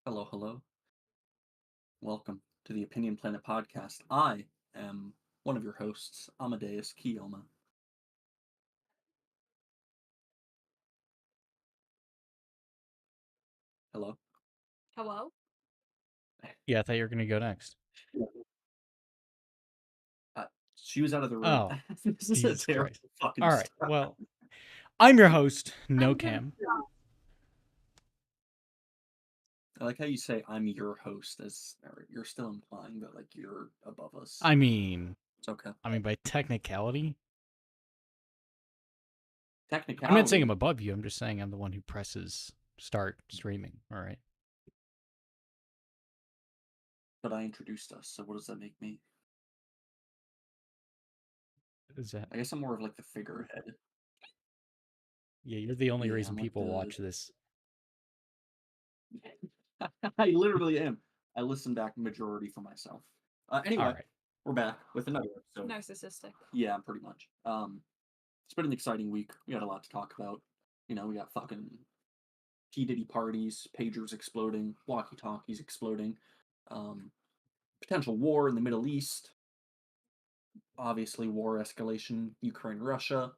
Hello, hello. Welcome to the Opinion Planet podcast. I am one of your hosts, Amadeus Kiyoma. Hello. Hello? Yeah, I thought you were gonna go next. Uh, she was out of the room. Oh, This is a Jesus terrible Christ. fucking All right. start. Well, I'm your host, No I'm gonna Cam. stop. I like how you say I'm your host, as you're still implying that like you're above us. I mean, It's okay. by technicality, Technicality. I'm not saying I'm above you. I'm just saying I'm the one who presses start streaming. All right. But I introduced us, so what does that make me? Is that? I guess I'm more of like the figurehead. Yeah, you're the only Yeah, reason I'm like people the. watch this. I literally am. I listen back majority for myself. Anyway, All right. we're back with another episode. Narcissistic. Yeah, pretty much. It's been an exciting week. We got a lot to talk about. We got fucking Diddy parties, pagers exploding, walkie-talkies exploding, potential war in the Middle East, obviously war escalation, Ukraine, Russia,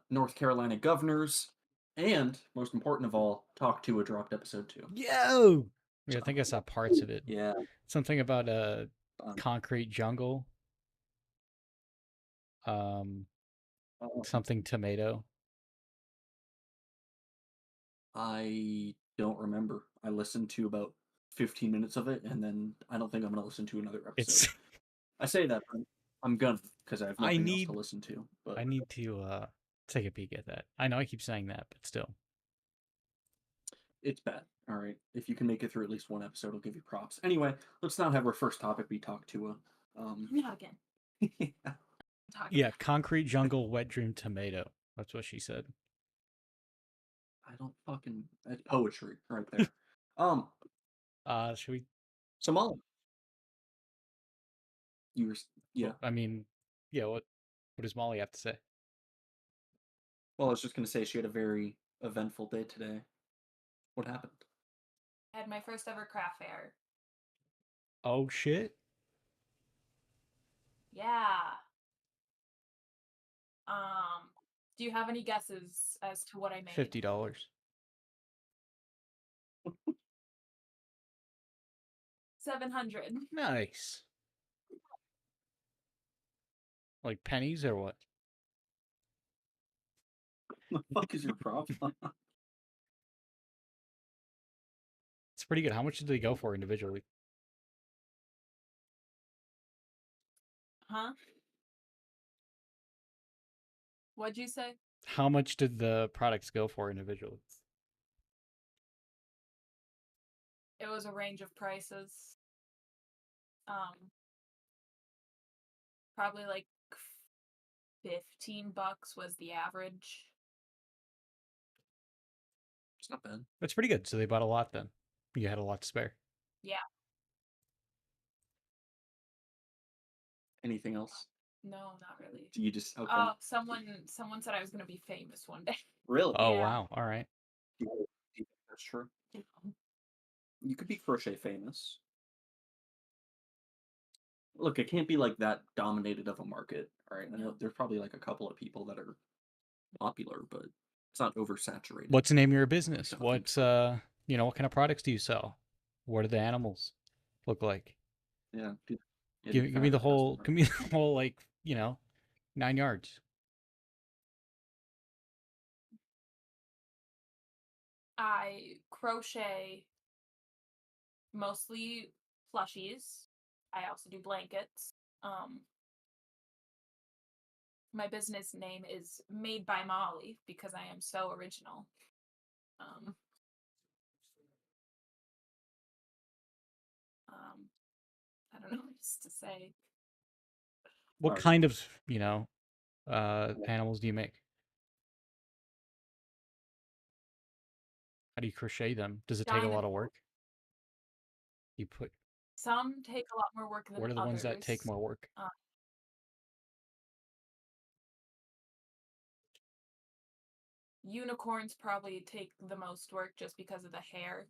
North Carolina governors, and most important of all, Talk to a dropped episode 2. Yo. Yeah, I So, think I saw parts of it. yeah, Something about a um, concrete jungle. Something tomato. I don't remember. I listened to about 15 minutes of it, and then I don't think I'm gonna listen to another episode. It's. I say that, but I'm gonna because I have I nothing else need. to listen to. But I need to take a peek at that. I know I keep saying that, but still. it's bad. All right, if you can make it through at least one episode, I'll give you props. Anyway, let's not have our first topic be talk to Not again. Yeah, concrete jungle, wet dream tomato. That's what she said. I don't fucking poetry right there. Should we? Somali. You were yeah. I mean, yeah. What does Molly have to say? Well, I was just gonna say she had a very eventful day today. What happened? I had my first ever craft fair. Oh shit! Yeah. Do you have any guesses as to what I made? $50. 700. Nice. Like pennies or what? What the fuck is your problem? It's pretty good. How much did they go for individually? Huh? What'd you say? How much did the products go for individually? It was a range of prices. Probably like $15 was the average. It's not bad. That's pretty good. So they bought a lot then. You had a lot to spare. Yeah. Anything else? No, not really. Do you just okay? Someone said I was gonna be famous one day. Really? Oh Yeah. wow! All right. Do you think that's true? You could be crochet famous. Look, it can't be like that dominated of a market, right? I know No. there's probably like a couple of people that are popular, but it's not oversaturated. What's the name of your business? don't think What's what kind of products do you sell? What do the animals look like? Yeah. Give me the whole like 9 yards. I crochet mostly plushies. I also do blankets. My business name is Made by Molly because I am so original. I don't know what else to say. What Alright. kind of animals do you make? How do you crochet them? Does it take a lot Diamond. of work? You put. Some take a lot more work than What are the others. ones that take more work? Unicorns probably take the most work just because of the hair.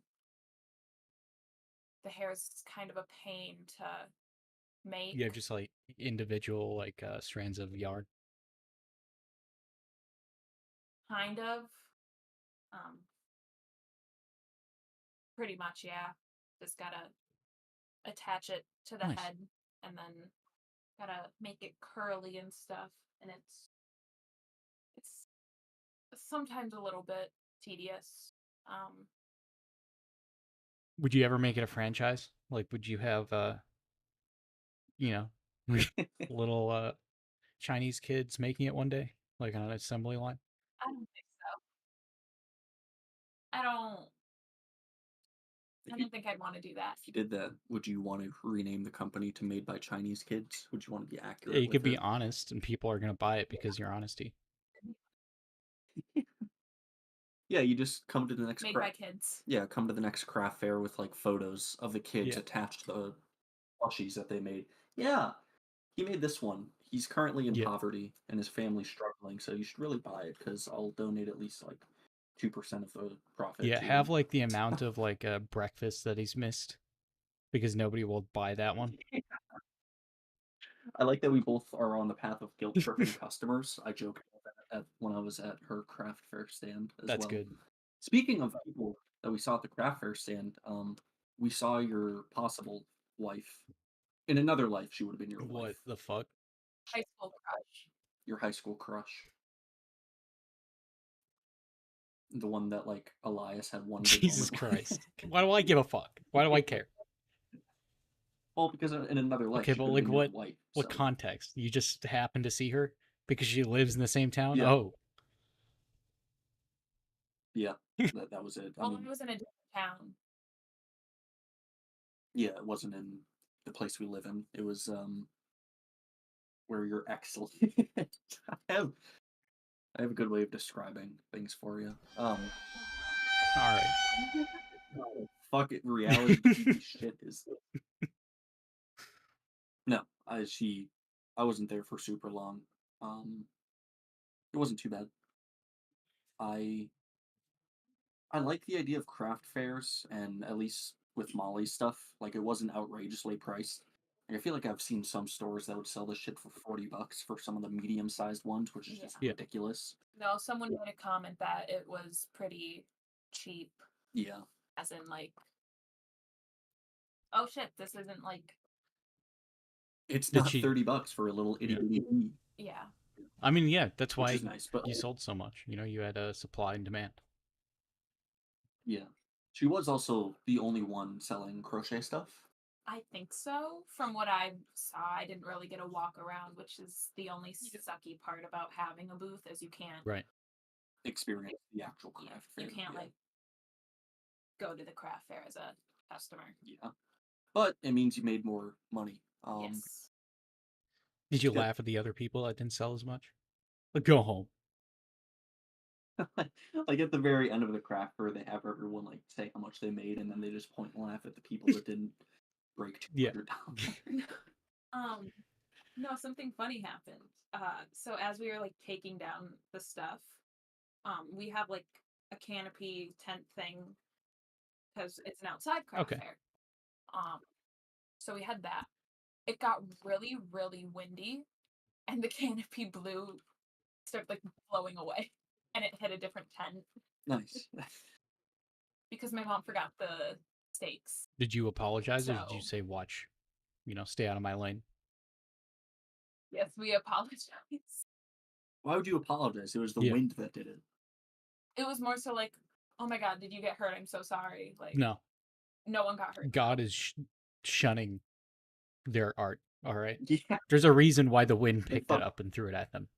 the hair is kind of a pain to make. Yeah, just like individual strands of yarn. Kind of. Pretty much, yeah. Just gotta attach it to the Nice. head and then gotta make it curly and stuff. And it's sometimes a little bit tedious. Would you ever make it a franchise? Like, would you have you know, little Chinese kids making it one day, like on an assembly line? I don't think so. I don't think I'd want to do that. If you did that, would you want to rename the company to Made by Chinese Kids? Would you want to be accurate? Yeah, you with could be it? honest, and people are gonna buy it because your honesty. Yeah, you just come to the next Made by kids. Yeah, come to the next craft fair with like photos of the kids Yeah. attached to the plushies that they made. Yeah, he made this one. He's currently in Yeah. poverty and his family's struggling, so you should really buy it because I'll donate at least like 2% of the profit. Yeah, to have him. like the amount of breakfast that he's missed, because nobody will buy that one. I like that we both are on the path of guilt tripping customers. I joked about that when I was at her craft fair stand as That's well. good. Speaking of people that we saw at the craft fair stand, we saw your possible wife. In another life, she would have been your What wife. the fuck? High school crush. Your high school crush. The one that like Elias had one. good Jesus moment with. Christ! Why do I give a fuck? Why do I care? Well, because in another life, Okay, she but could have like been your wife. what so- context? You just happen to see her because she lives in the same town? Yeah. Oh, Yeah, that was it. I Well, mean, it was in a different town. yeah, it wasn't in the place we live in. It was where your ex lived. I have a good way of describing things for you. all right. Fuck it, reality TV shit is. No, I wasn't there for super long. It wasn't too bad. I like the idea of craft fairs, and at least with Molly's stuff, like it wasn't outrageously priced. Like, I feel like I've seen some stores that would sell this shit for $40 for some of the medium-sized ones, which is just Yeah. ridiculous. No, someone made a comment that it was pretty cheap, Yeah, as in like, oh shit, this isn't like, it's Did not she- $30 for a little itty Yeah. bitty bee, yeah. I mean, yeah, that's which why is nice. But you sold so much. You know, you had a supply and demand. yeah, she was also the only one selling crochet stuff. I think so. From what I saw, I didn't really get a walk around, which is the only sucky part about having a booth, is you can't Right. Experience the actual craft fair. you can't yeah. like go to the craft fair as a customer. Yeah, but it means you made more money. Yes. Did you Yeah. laugh at the other people that didn't sell as much? Like, go home. Like at the very end of the craft fair, they have everyone like say how much they made, and then they just point and laugh at the people that didn't break Yeah. $200. No, something funny happened. So as we were like taking down the stuff, we have like a canopy tent thing because it's an outside craft Okay. fair. So we had that. It got really, really windy, and the canopy started like blowing away, and it hit a different tent Nice. because my mom forgot the stakes. Did you apologize, or did you So- say, "Watch, stay out of my lane"? Yes, we apologize. Why would you apologize? It was the Yeah. wind that did it. It was more so like, oh my god, did you get hurt? I'm so sorry. Like, No, no one got hurt. God is shunning their art. All right. Yeah. There's a reason why the wind They picked thought- it up and threw it at them.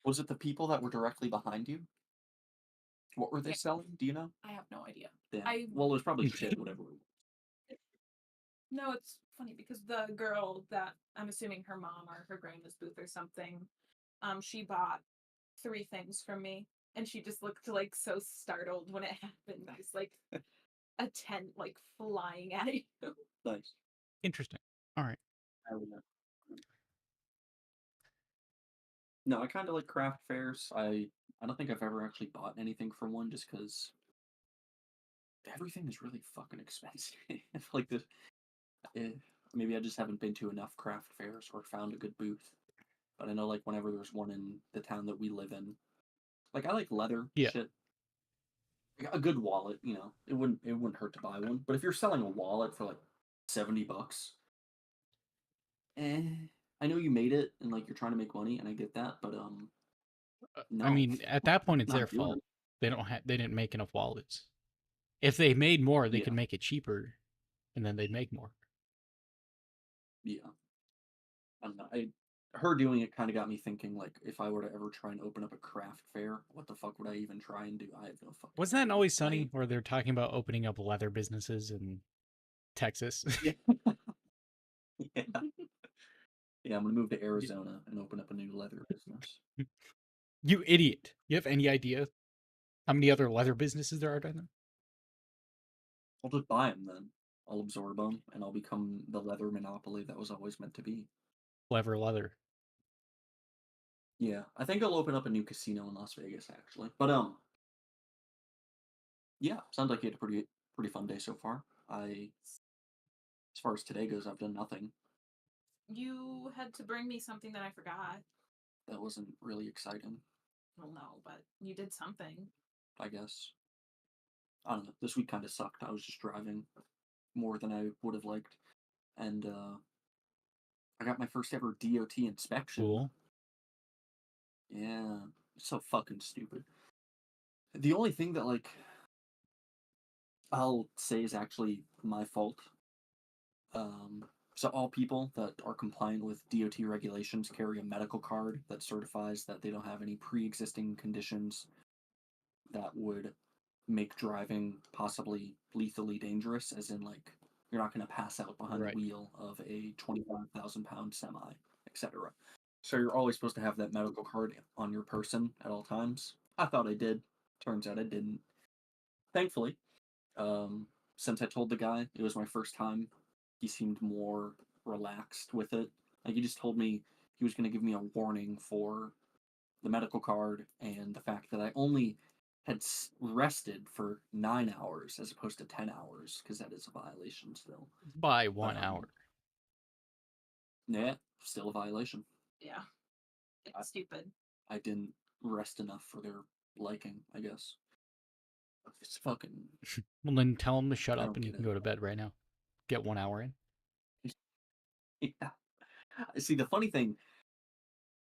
Was it the people that were directly behind you? What were they Yeah. selling? Do you know? I have no idea. Damn. Well, it was probably shit, whatever. No, it's funny because the girl that I'm assuming her mom or her grandma's booth or something, she bought 3 things from me, and she just looked like so startled when it happened. It's like a tent like flying at you. Nice. Interesting. All right. I don't know. No, I kind of like craft fairs. I don't think I've ever actually bought anything from one just because everything is really fucking expensive. Like this, eh, maybe I just haven't been to enough craft fairs or found a good booth. But I know like whenever there's one in the town that we live in, like I like leather Yeah. shit. Like, a good wallet, it wouldn't hurt to buy one. But if you're selling a wallet for like $70, eh, I know you made it and like you're trying to make money, and I get that, but I no, mean, at that point, it's their not doing fault. it. They didn't make enough wallets. If they made more, they Yeah, could make it cheaper, and then they'd make more. yeah. I don't know. Her doing it kind of got me thinking. Like, if I were to ever try and open up a craft fair, what the fuck would I even try and do? I have no fucking Wasn't that in idea. Always Sunny where they're talking about opening up leather businesses in Texas? Yeah, yeah, yeah. I'm gonna move to Arizona and open up a new leather business. You idiot! You have any idea how many other leather businesses there are down there? I'll just buy them then. I'll absorb them, and I'll become the leather monopoly that was always meant to be. Clever leather. Yeah, I think I'll open up a new casino in Las Vegas actually. But yeah, sounds like you had a pretty fun day so far. As far as today goes, I've done nothing. You had to bring me something that I forgot. That wasn't really exciting, Well, no, but you did something. I guess. I don't know. This week kind of sucked. I was just driving more than I would have liked, and I got my first ever DOT inspection. Cool. Yeah, it's so fucking stupid. The only thing that like I'll say is actually my fault. So all people that are compliant with DOT regulations carry a medical card that certifies that they don't have any pre-existing conditions that would make driving possibly lethally dangerous, as in like you're not going to pass out behind Right. the wheel of a 25,000-pound semi, etc. So you're always supposed to have that medical card on your person at all times. I thought I did. Turns out I didn't. Thankfully, since I told the guy it was my first time, he seemed more relaxed with it. Like he just told me he was going to give me a warning for the medical card and the fact that I only had rested for 9 hours as opposed to 10 hours, because that is a violation still. By But 1 hour. yeah, still a violation. Yeah. It's stupid. I didn't rest enough for their liking, I guess. It's fucking. Well, then tell them to shut I up don't and you get can it. go to bed right now. Get 1 hour in. Yeah. See, the funny thing,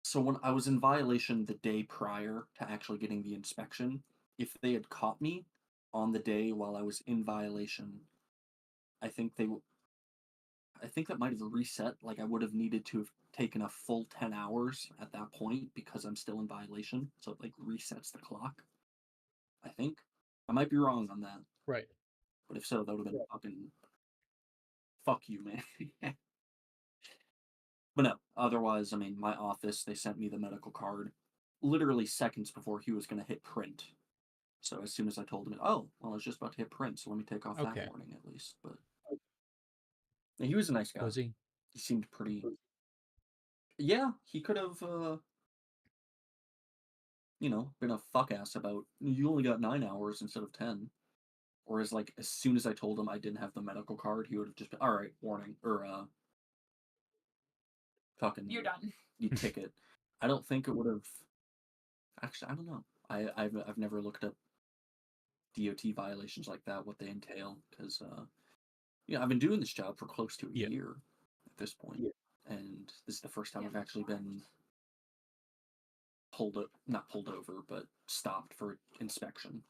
so when I was in violation the day prior to actually getting the inspection, if they had caught me on the day while I was in violation, I think I think that might have reset. Like I would have needed to have taken a full 10 hours at that point because I'm still in violation. So it like resets the clock. I think. I might be wrong on that. Right. But if so, that would have been fucking fuck you, man. But no, otherwise, I mean, my office, they sent me the medical card literally seconds before he was going to hit print. So as soon as I told him, oh, well, I was just about to hit print, so let me take off Okay. that warning at least. But yeah, he was a nice guy. Was he? He seemed pretty. Yeah, he could have, been a fuck ass about you only got 9 hours instead of 10. Whereas, like, as soon as I told him I didn't have the medical card, he would have just been, all right, warning, or fucking You're done. you ticket. I don't think it would have. Actually, I don't know. I've never looked up DOT violations like that, what they entail, because I've been doing this job for close to a Yeah. year at this point, and this is the first time Yeah, I've actually been not pulled over, but stopped for inspection.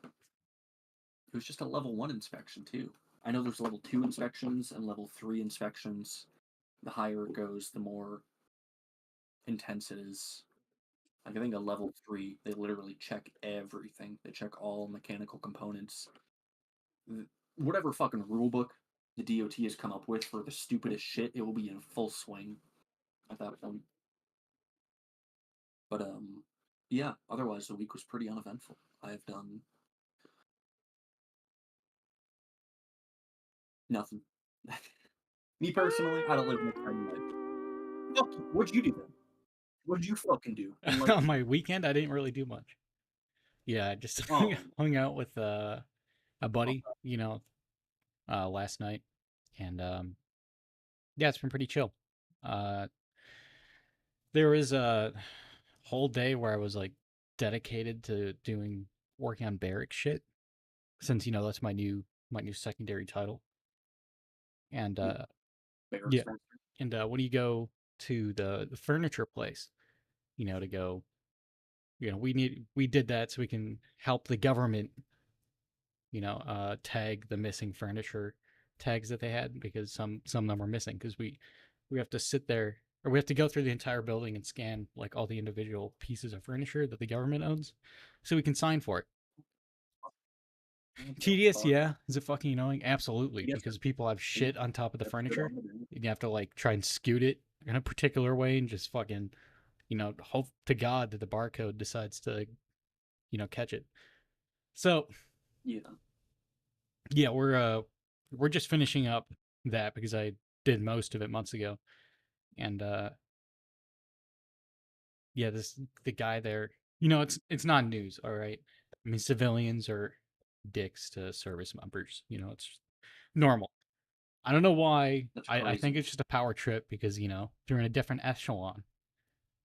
It was just a level 1 inspection too. I know there's level 2 inspections and level 3 inspections. The higher it goes, the more intense it is. Like I think a level 3, they literally check everything. They check all mechanical components. Whatever fucking rule book the DOT has come up with for the stupidest shit, it will be in full swing at that point. But yeah. Otherwise, the week was pretty uneventful. I have done nothing. Me personally, I don't live an exciting life. Fuck you. What'd you do then? What did you fucking do? On my weekend, I didn't really do much. Yeah, I just Oh, hung out with a buddy, last night, and yeah, it's been pretty chill. Uh, there was a whole day where I was like dedicated to doing working on barrack shit, since that's my new secondary title, and yeah, barracks yeah, master. and when you go to the furniture place, to go, we did that so we can help the government, tag the missing furniture tags that they had, because some of them were missing, because we have to sit there, or we have to go through the entire building and scan like all the individual pieces of furniture that the government owns, so we can sign for it. What the Tedious, fuck? yeah. Is it fucking annoying? Absolutely, Yes, because people have yeah, shit on top of the that's good furniture. on it. You have to like try and scoot it in a particular way and just fucking, hope to God that the barcode decides to, catch it. So Yeah, yeah, we're just finishing up that, because I did most of it months ago, and yeah, the guy there, it's not news, all right. I mean, civilians are dicks to service members. It's normal. I don't know why. that's I think crazy. it's just a power trip, because they're in a different echelon.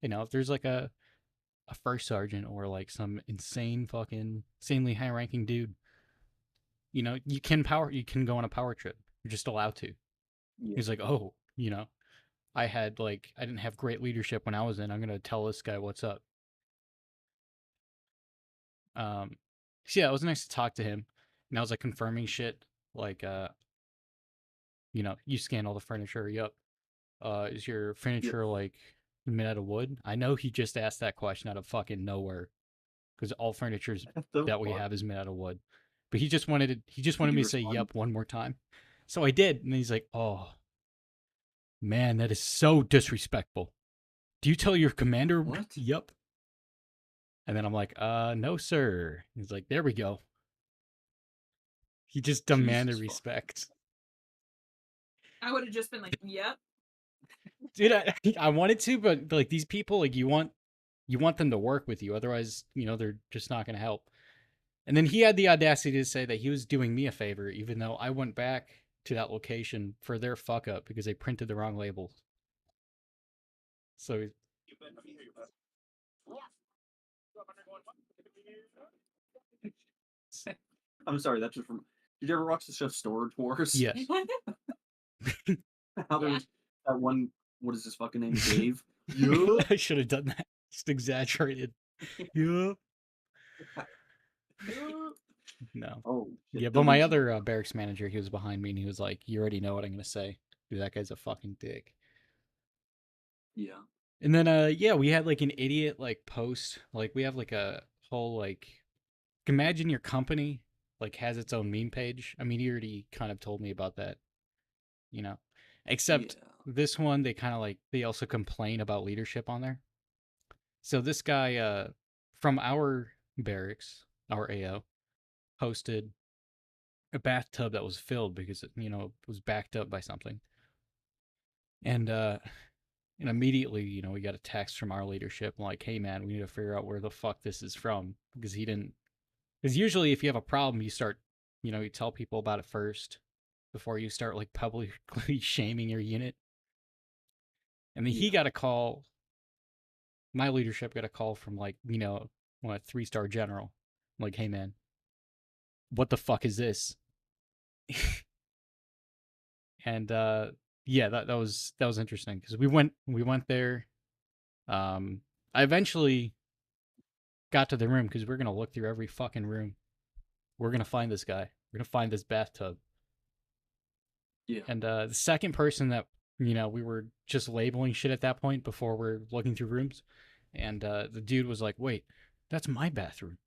If there's like a first sergeant, or like some insanely high ranking dude, you can go on a power trip. You're just allowed to. Yeah, He's like, oh, I didn't have great leadership when I was in. I'm gonna tell this guy what's up. Um, so yeah, it was nice to talk to him, and I was like confirming shit, like you scan all the furniture. Yup. Is your yeah. furniture like made out of wood? I know he just asked that question out of fucking nowhere, because all furniture What the that we fuck? have is made out of wood. But he just wanted Did you me to say respond? yup one more time. So I did, and he's like, "Oh man, that is so disrespectful. Do you tell your commander What? yup?" And then I'm like, no, sir. He's like, there we go. He just demanded Jesus fuck. respect. I would have just been like, "Yep." Dude, I wanted to, but like these people, like you want them to work with you. Otherwise, they're just not gonna help. And then he had the audacity to say that he was doing me a favor, even though I went back to that location for their fuck up because they printed the wrong labels. So I'm sorry, that's just from. Did you ever watch the show Storage Wars? yes. How there Yeah. was that one. What is his fucking name? Dave. Yeah. I should have done that. Just exaggerated. Yeah. No. Oh Yeah, shit! but Don't my use it. other barracks manager, he was behind me, and he was like, "You already know what I'm gonna say. Dude, that guy's a fucking dick." Yeah. And then, yeah, we had like an idiot like post. Like we have like a whole like, imagine your company like has its own meme page. I mean, he already kind of told me about that, you know. Yeah. Except this one, they also complain about leadership on there. So this guy, from our barracks, our AO, posted a bathtub that was filled because it was backed up by something. And immediately, we got a text from our leadership like, "Hey man, we need to figure out where the fuck this is from," because he didn't. Because usually, if you have a problem, you start, you tell people about it first before you start like publicly shaming your unit. And then he Yeah. got a call. My leadership got a call from like, a 3-star general, like, "Hey man, what the fuck is this?" And yeah, that was interesting, because we went there. I eventually got to the room, because we're gonna look through every fucking room. We're gonna find this guy. We're gonna find this bathtub. Yeah. And the second person that we were just labeling shit at that point before we're looking through rooms, and the dude was like, "Wait, that's my bathroom.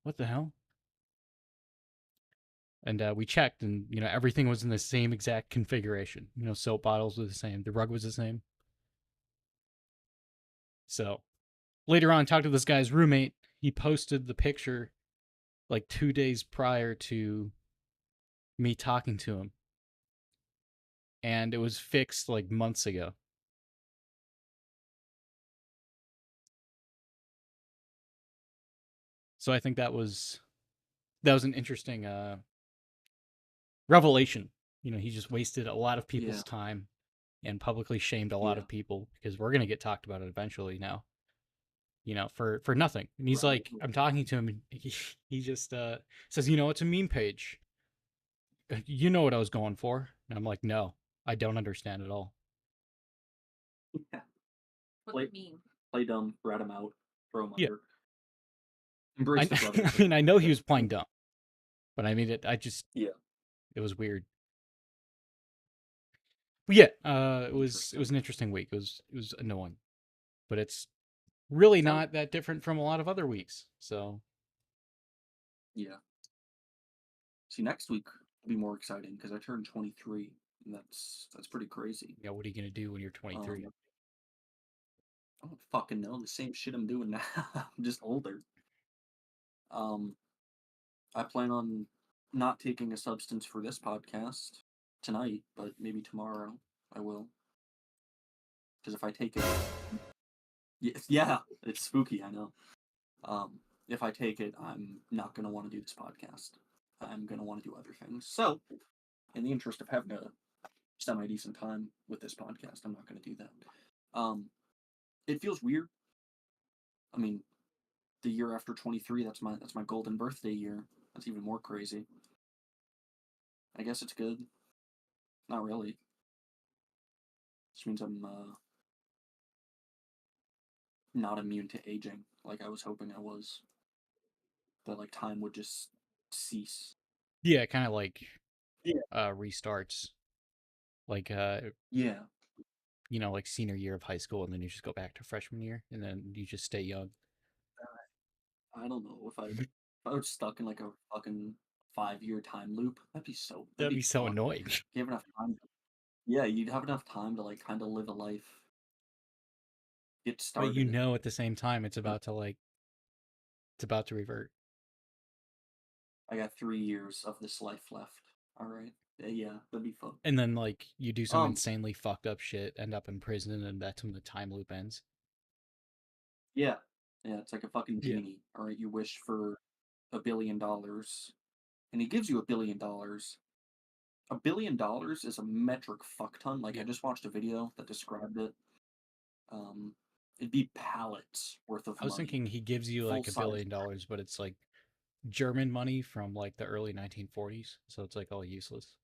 What the hell?" And we checked, and everything was in the same exact configuration. Soap bottles were the same, the rug was the same. So later on, talked to this guy's roommate. He posted the picture like 2 days prior to me talking to him, and it was fixed like months ago. So I think that was an interesting revelation. You know, he just wasted a lot of people's Yeah, time and publicly shamed a lot yeah, of people because we're gonna get talked about it eventually now. You know, for nothing. And he's right. like, I'm talking to him, and he just says, you know, it's a meme page. You know what I was going for? And I'm like, no, I don't understand at all. Yeah. What Play, meme? play dumb, rat him out, throw him Yeah, under. Embrace the I brotherhood. mean, I know he was You playing know, dumb, but I mean, yeah, it was weird. But yeah, it interesting. was an interesting week. It was annoying, but it's really Sound not that different from a lot of other weeks. So yeah. See, next week will be more exciting because I turned 23, and that's pretty crazy. you know, what are you gonna do when you're 23? Um, I don't fucking know the same shit I'm doing now. I'm just older. Um, I plan on not taking a substance for this podcast tonight, but maybe tomorrow I will. Because if I take it, yeah, it's spooky. I know. If I take it, I'm not gonna want to do this podcast. I'm gonna want to do other things. So, in the interest of having a semi decent time with this podcast, I'm not gonna do that. Um, it feels weird. I mean, the year after 23, that's my golden birthday year. That's even more crazy. I guess it's good. Not really. This means I'm not immune to aging like I was hoping I was. That like time would just cease. Yeah, kind of like Yeah. restarts, like Yeah. you know, like senior year of high school, and then you just go back to freshman year, and then you just stay young. I don't know if I was stuck in like a fucking 5 year time loop. That'd That'd be be so fucked. annoying. You have enough time. Yeah, you'd have enough time to like kind of live a life, get But you started. know, at the same time, Uh, it's about to revert. I got 3 years of this life left. All right. Yeah, that'd be fun. And then like you do some Um, insanely fucked up shit, end up in prison, and that's when the time loop ends. yeah, yeah, it's like a fucking Yeah. genie. All right, you wish for $1 billion, and he gives you $1 billion. $1 billion is a metric fuck ton. Like I Yeah. just watched a video that described it. Um, it'd be pallets worth of I was money, thinking he gives you full like a size. billion dollars, but it's like German money from like the early 1940s, so it's like all useless.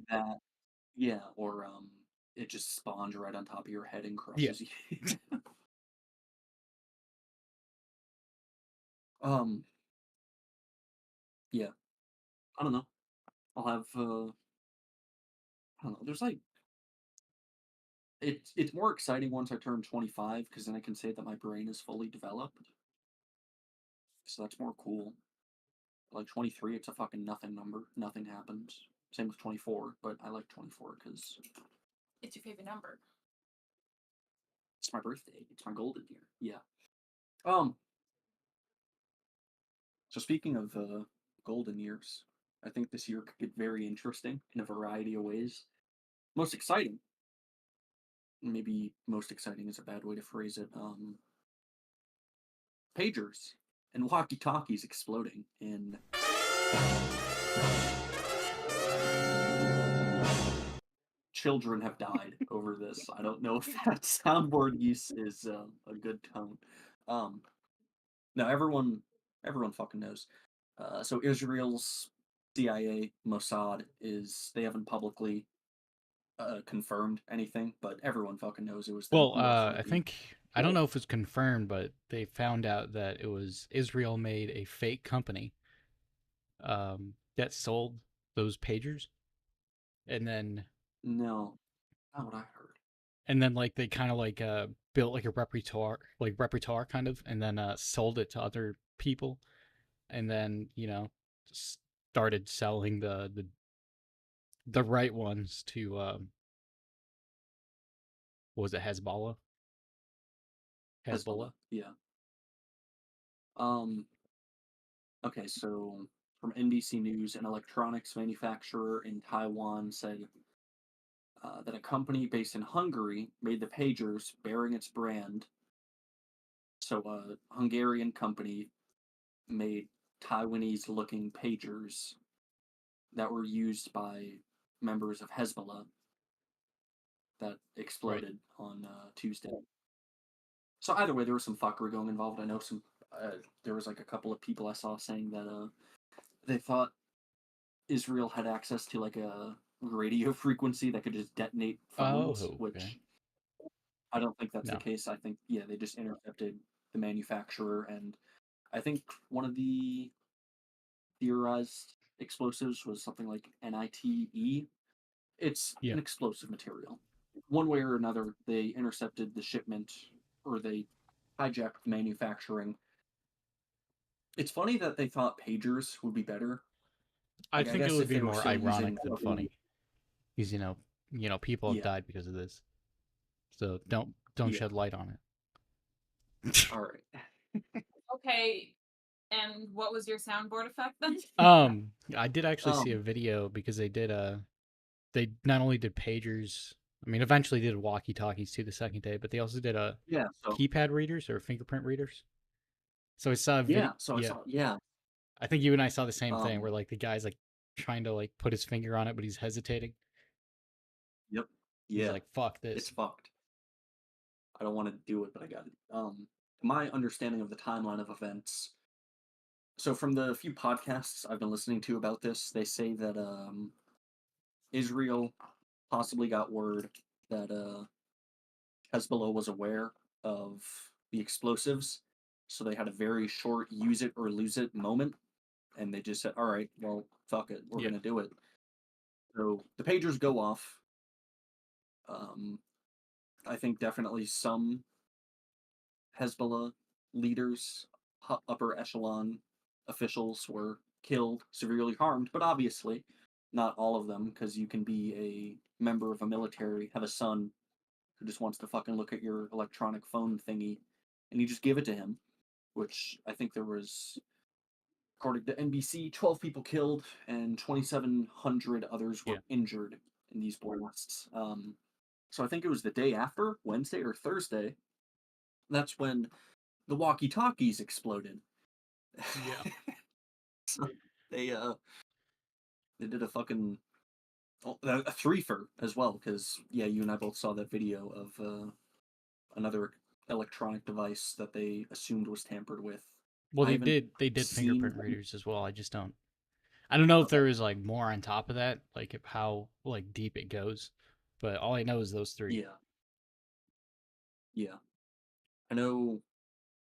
That yeah, or it just spawns right on top of your head and Yeah. crushes you. um, yeah, I don't know. I'll have I don't know. There's like it's more exciting once I turn 25 because then I can say that my brain is fully developed. So that's more cool. Like 23, it's a fucking nothing number. Nothing happens. Same with 24, but I like 24 because It's your favorite number. it's my birthday. It's my golden year. Yeah. Um. So speaking of golden years, I think this year could get very interesting in a variety of ways. Most exciting, maybe most exciting is a bad way to phrase it. Pagers and walkie-talkies exploding in children have died over this. I don't know if that soundboard use is a good tone. Um, no, everyone fucking knows. So Israel's CIA, Mossad is they haven't publicly confirmed anything, but everyone fucking knows it was them Well, who I ultimately think I don't killed. know if it's confirmed, but they found out that it was Israel made a fake company that sold those pagers, and then No, not what I heard. like they kind of like built like repertoire kind of, and then sold it to other people, and then you know started selling the right ones to what was it, Hezbollah. Hezbollah, yeah. Um, okay, so from NBC News, an electronics manufacturer in Taiwan said that a company based in Hungary made the pagers bearing its brand. So a Hungarian company made Taiwanese-looking pagers that were used by members of Hezbollah that exploded on Tuesday. So either way, there was some fuckery going involved. I know there was like a couple of people I saw saying that they thought Israel had access to like a radio frequency that could just detonate phones, Oh, okay. which I don't think that's the No. case. I think they just intercepted the manufacturer, and I think one of the theorized explosives was something like NITE. It's Yeah. an explosive material. One way or another, they intercepted the shipment, or they hijacked the manufacturing. It's funny that they thought pagers would be better. I Like, I think it guess would if be they were more still using ironic than funny, because people have yeah, died because of this. So don't yeah. shed light on it. All right. Okay, and what was your soundboard effect then? I did actually see a video because they not only did pagers, I mean, eventually did walkie-talkies too the second day, but they also did Yeah. So keypad readers or fingerprint readers. So I saw a video. yeah. So I saw. Yeah. I think you and I saw the same thing where Um. like the guy's like trying to like put his finger on it, but he's hesitating. Yep. He's Yeah. like, "Fuck It's this." fucked. I don't want to do it, but I got it. My understanding of the timeline of events. So from the few podcasts I've been listening to about this, they say that Israel possibly got word that Hezbollah was aware of the explosives, so they had a very short use it or lose it moment, and they just said, "All right, well, fuck it, we're Yeah. gonna do it." So the pagers go off. Um, I think definitely some Hezbollah leaders, upper echelon officials were killed, severely harmed, but obviously not all of them, because you can be a member of a military, have a son who just wants to fucking look at your electronic phone thingy, and you just give it to him, which I think there was, according to NBC, 12 people killed and 2,700 others were Yeah. injured in these blasts. So I think it was the day after, Wednesday or Thursday, that's when the walkie-talkies exploded. Yeah. So they did a fucking a threefer as well, because you and I both saw that video of another electronic device that they assumed was tampered with. Well, I haven't they did seen fingerprint readers as well. I don't know if there is like more on top of that, like how like deep it goes, but all I know is those three. Yeah. I know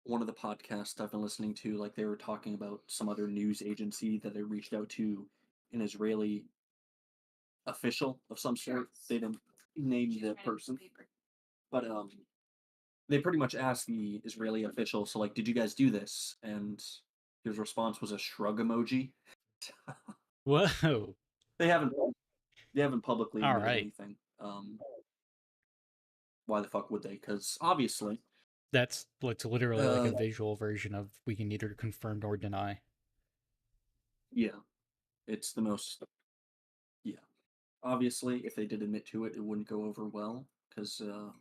one of the podcasts I've been listening to, like they were talking about some other news agency that they reached out to, an Israeli official of some sort. They didn't name the person, but they pretty much asked the Israeli official, so like, did you guys do this? And his response was a shrug emoji. Whoa! They haven't publicly All admitted right, anything. Why the fuck would they? Because obviously, that's literally like a visual version of we can neither confirm nor deny. Yeah, it's the most. Yeah, obviously, if they did admit to it, it wouldn't go over well because you're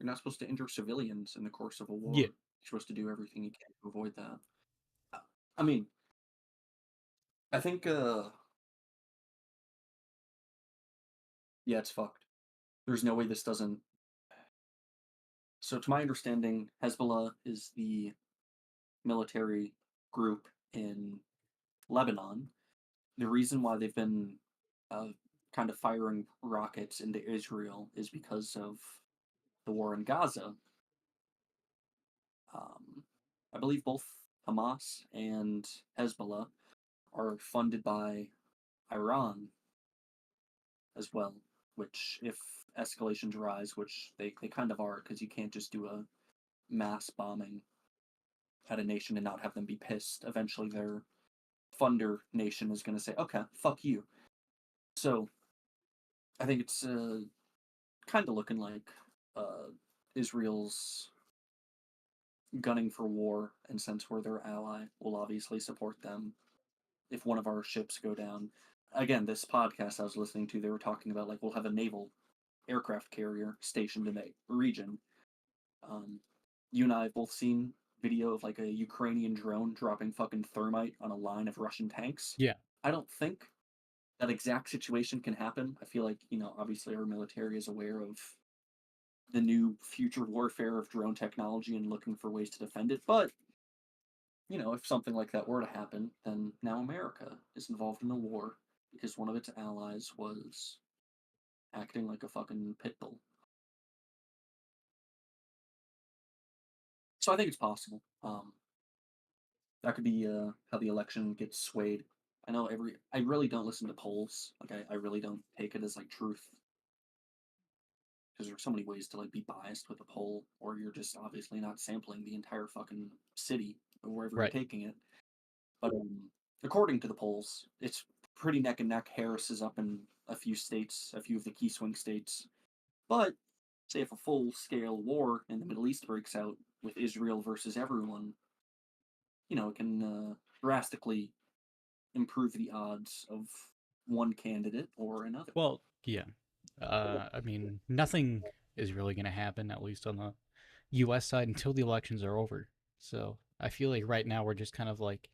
not supposed to injure civilians in the course of a war. Yeah. You're supposed to do everything you can to avoid that. I mean, I think yeah, it's fucked. There's no way this doesn't. So, to my understanding, Hezbollah is the military group in Lebanon. The reason why they've been uh, kind of firing rockets into Israel is because of the war in Gaza. I believe both Hamas and Hezbollah are funded by Iran as well, which, if escalations rise, which they kind of are, because you can't just do a mass bombing at a nation and not have them be pissed. Eventually, their funder nation is going to say, okay, fuck you. So I think it's kind of looking like Israel's gunning for war, and since we're their ally, we'll obviously support them if one of our ships go down. Again, this podcast I was listening to, they were talking about like we'll have a naval aircraft carrier stationed in the region. You and I have both seen video of like a Ukrainian drone dropping fucking thermite on a line of Russian tanks. Yeah. I don't think that exact situation can happen. I feel like, obviously our military is aware of the new future warfare of drone technology and looking for ways to defend it. But, if something like that were to happen, then now America is involved in a war because one of its allies was acting like a fucking pit bull. So I think it's possible. That could be how the election gets swayed. I really don't listen to polls. Like I really don't take it as like truth because there's so many ways to like be biased with a poll, or you're just obviously not sampling the entire fucking city or wherever Right. you're taking it. But according to the polls, it's pretty neck and neck. Harris is up in a few states, a few of the key swing states. But say if a full scale war in the Middle East breaks out with Israel versus everyone, it can drastically improve the odds of one candidate or another. Well, yeah. I mean, nothing is really going to happen, at least on the U.S. side, until the elections are over. So I feel like right now we're just kind of like,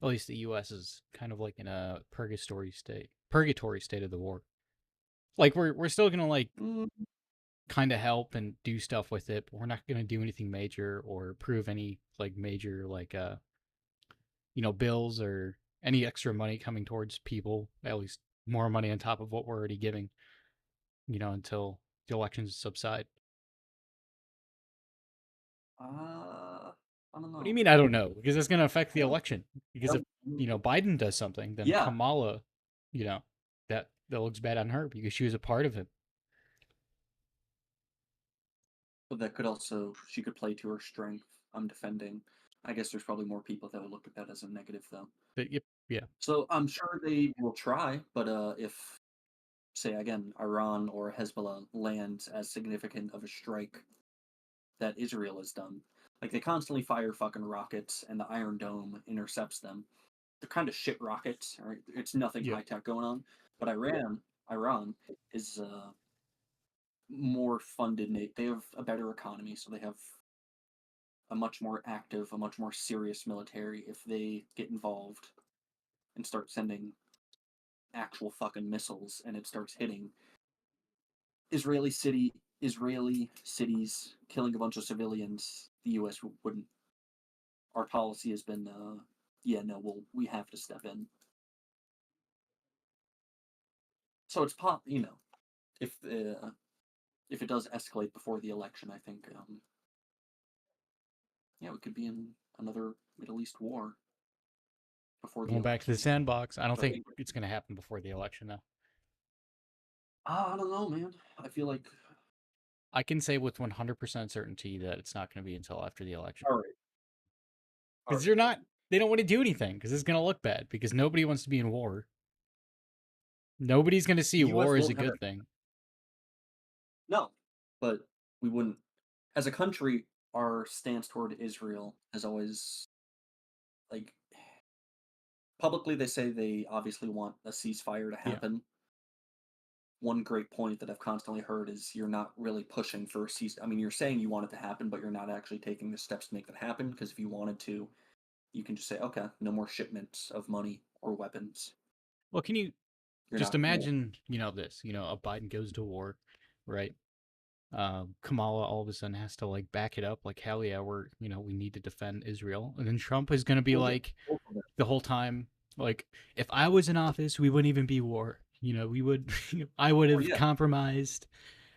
at least the U.S. is kind of like in a purgatory state of the war. Like we're still gonna like kind of help and do stuff with it, but we're not gonna do anything major or approve any like major like bills or any extra money coming towards people. At least more money on top of what we're already giving. Until the elections subside. I don't know. What do you mean? I don't know, because it's going to affect the Yeah. election. Because if Biden does something, then Yeah. Kamala, that looks bad on her because she was a part of it. But that could also, she could play to her strength. I'm defending. I guess there's probably more people that would look at that as a negative, though. But yeah. So I'm sure they will try, but if, say again, Iran or Hezbollah lands as significant of a strike that Israel has done, like they constantly fire fucking rockets, and the Iron Dome intercepts them. They're kind of shit rockets, right? It's nothing high tech going on. But Iran is more funded. They have a better economy, so they have a much more active, a much more serious military. If they get involved and start sending actual fucking missiles, and it starts hitting Israeli cities, killing a bunch of civilians, the U.S. wouldn't. Our policy has been, we have to step in. So it's if it does escalate before the election, I think, we could be in another Middle East war before the Going back to the election. sandbox, I don't So think it's going to happen before the election, though. I don't know, man. I feel like I can say with 100% certainty that it's not going to be until after the election. all right. Because they don't want to do anything because it's going to look bad because nobody wants to be in war. Nobody's going to see war as a good thing. No, but we wouldn't. As a country, our stance toward Israel has always, like, publicly they say they obviously want a ceasefire to happen. One great point that I've constantly heard is you're not really pushing for a cease. I mean, you're saying you want it to happen, but you're not actually taking the steps to make that happen. Because if you wanted to, you can just say, okay, no more shipments of money or weapons. Well, can you just imagine, this, a Biden goes to war, right? Kamala all of a sudden has to like back it up, like hell yeah, we need to defend Israel, and then Trump is going to be like the whole time, like if I was in office, we wouldn't even be war. We would, I would have compromised.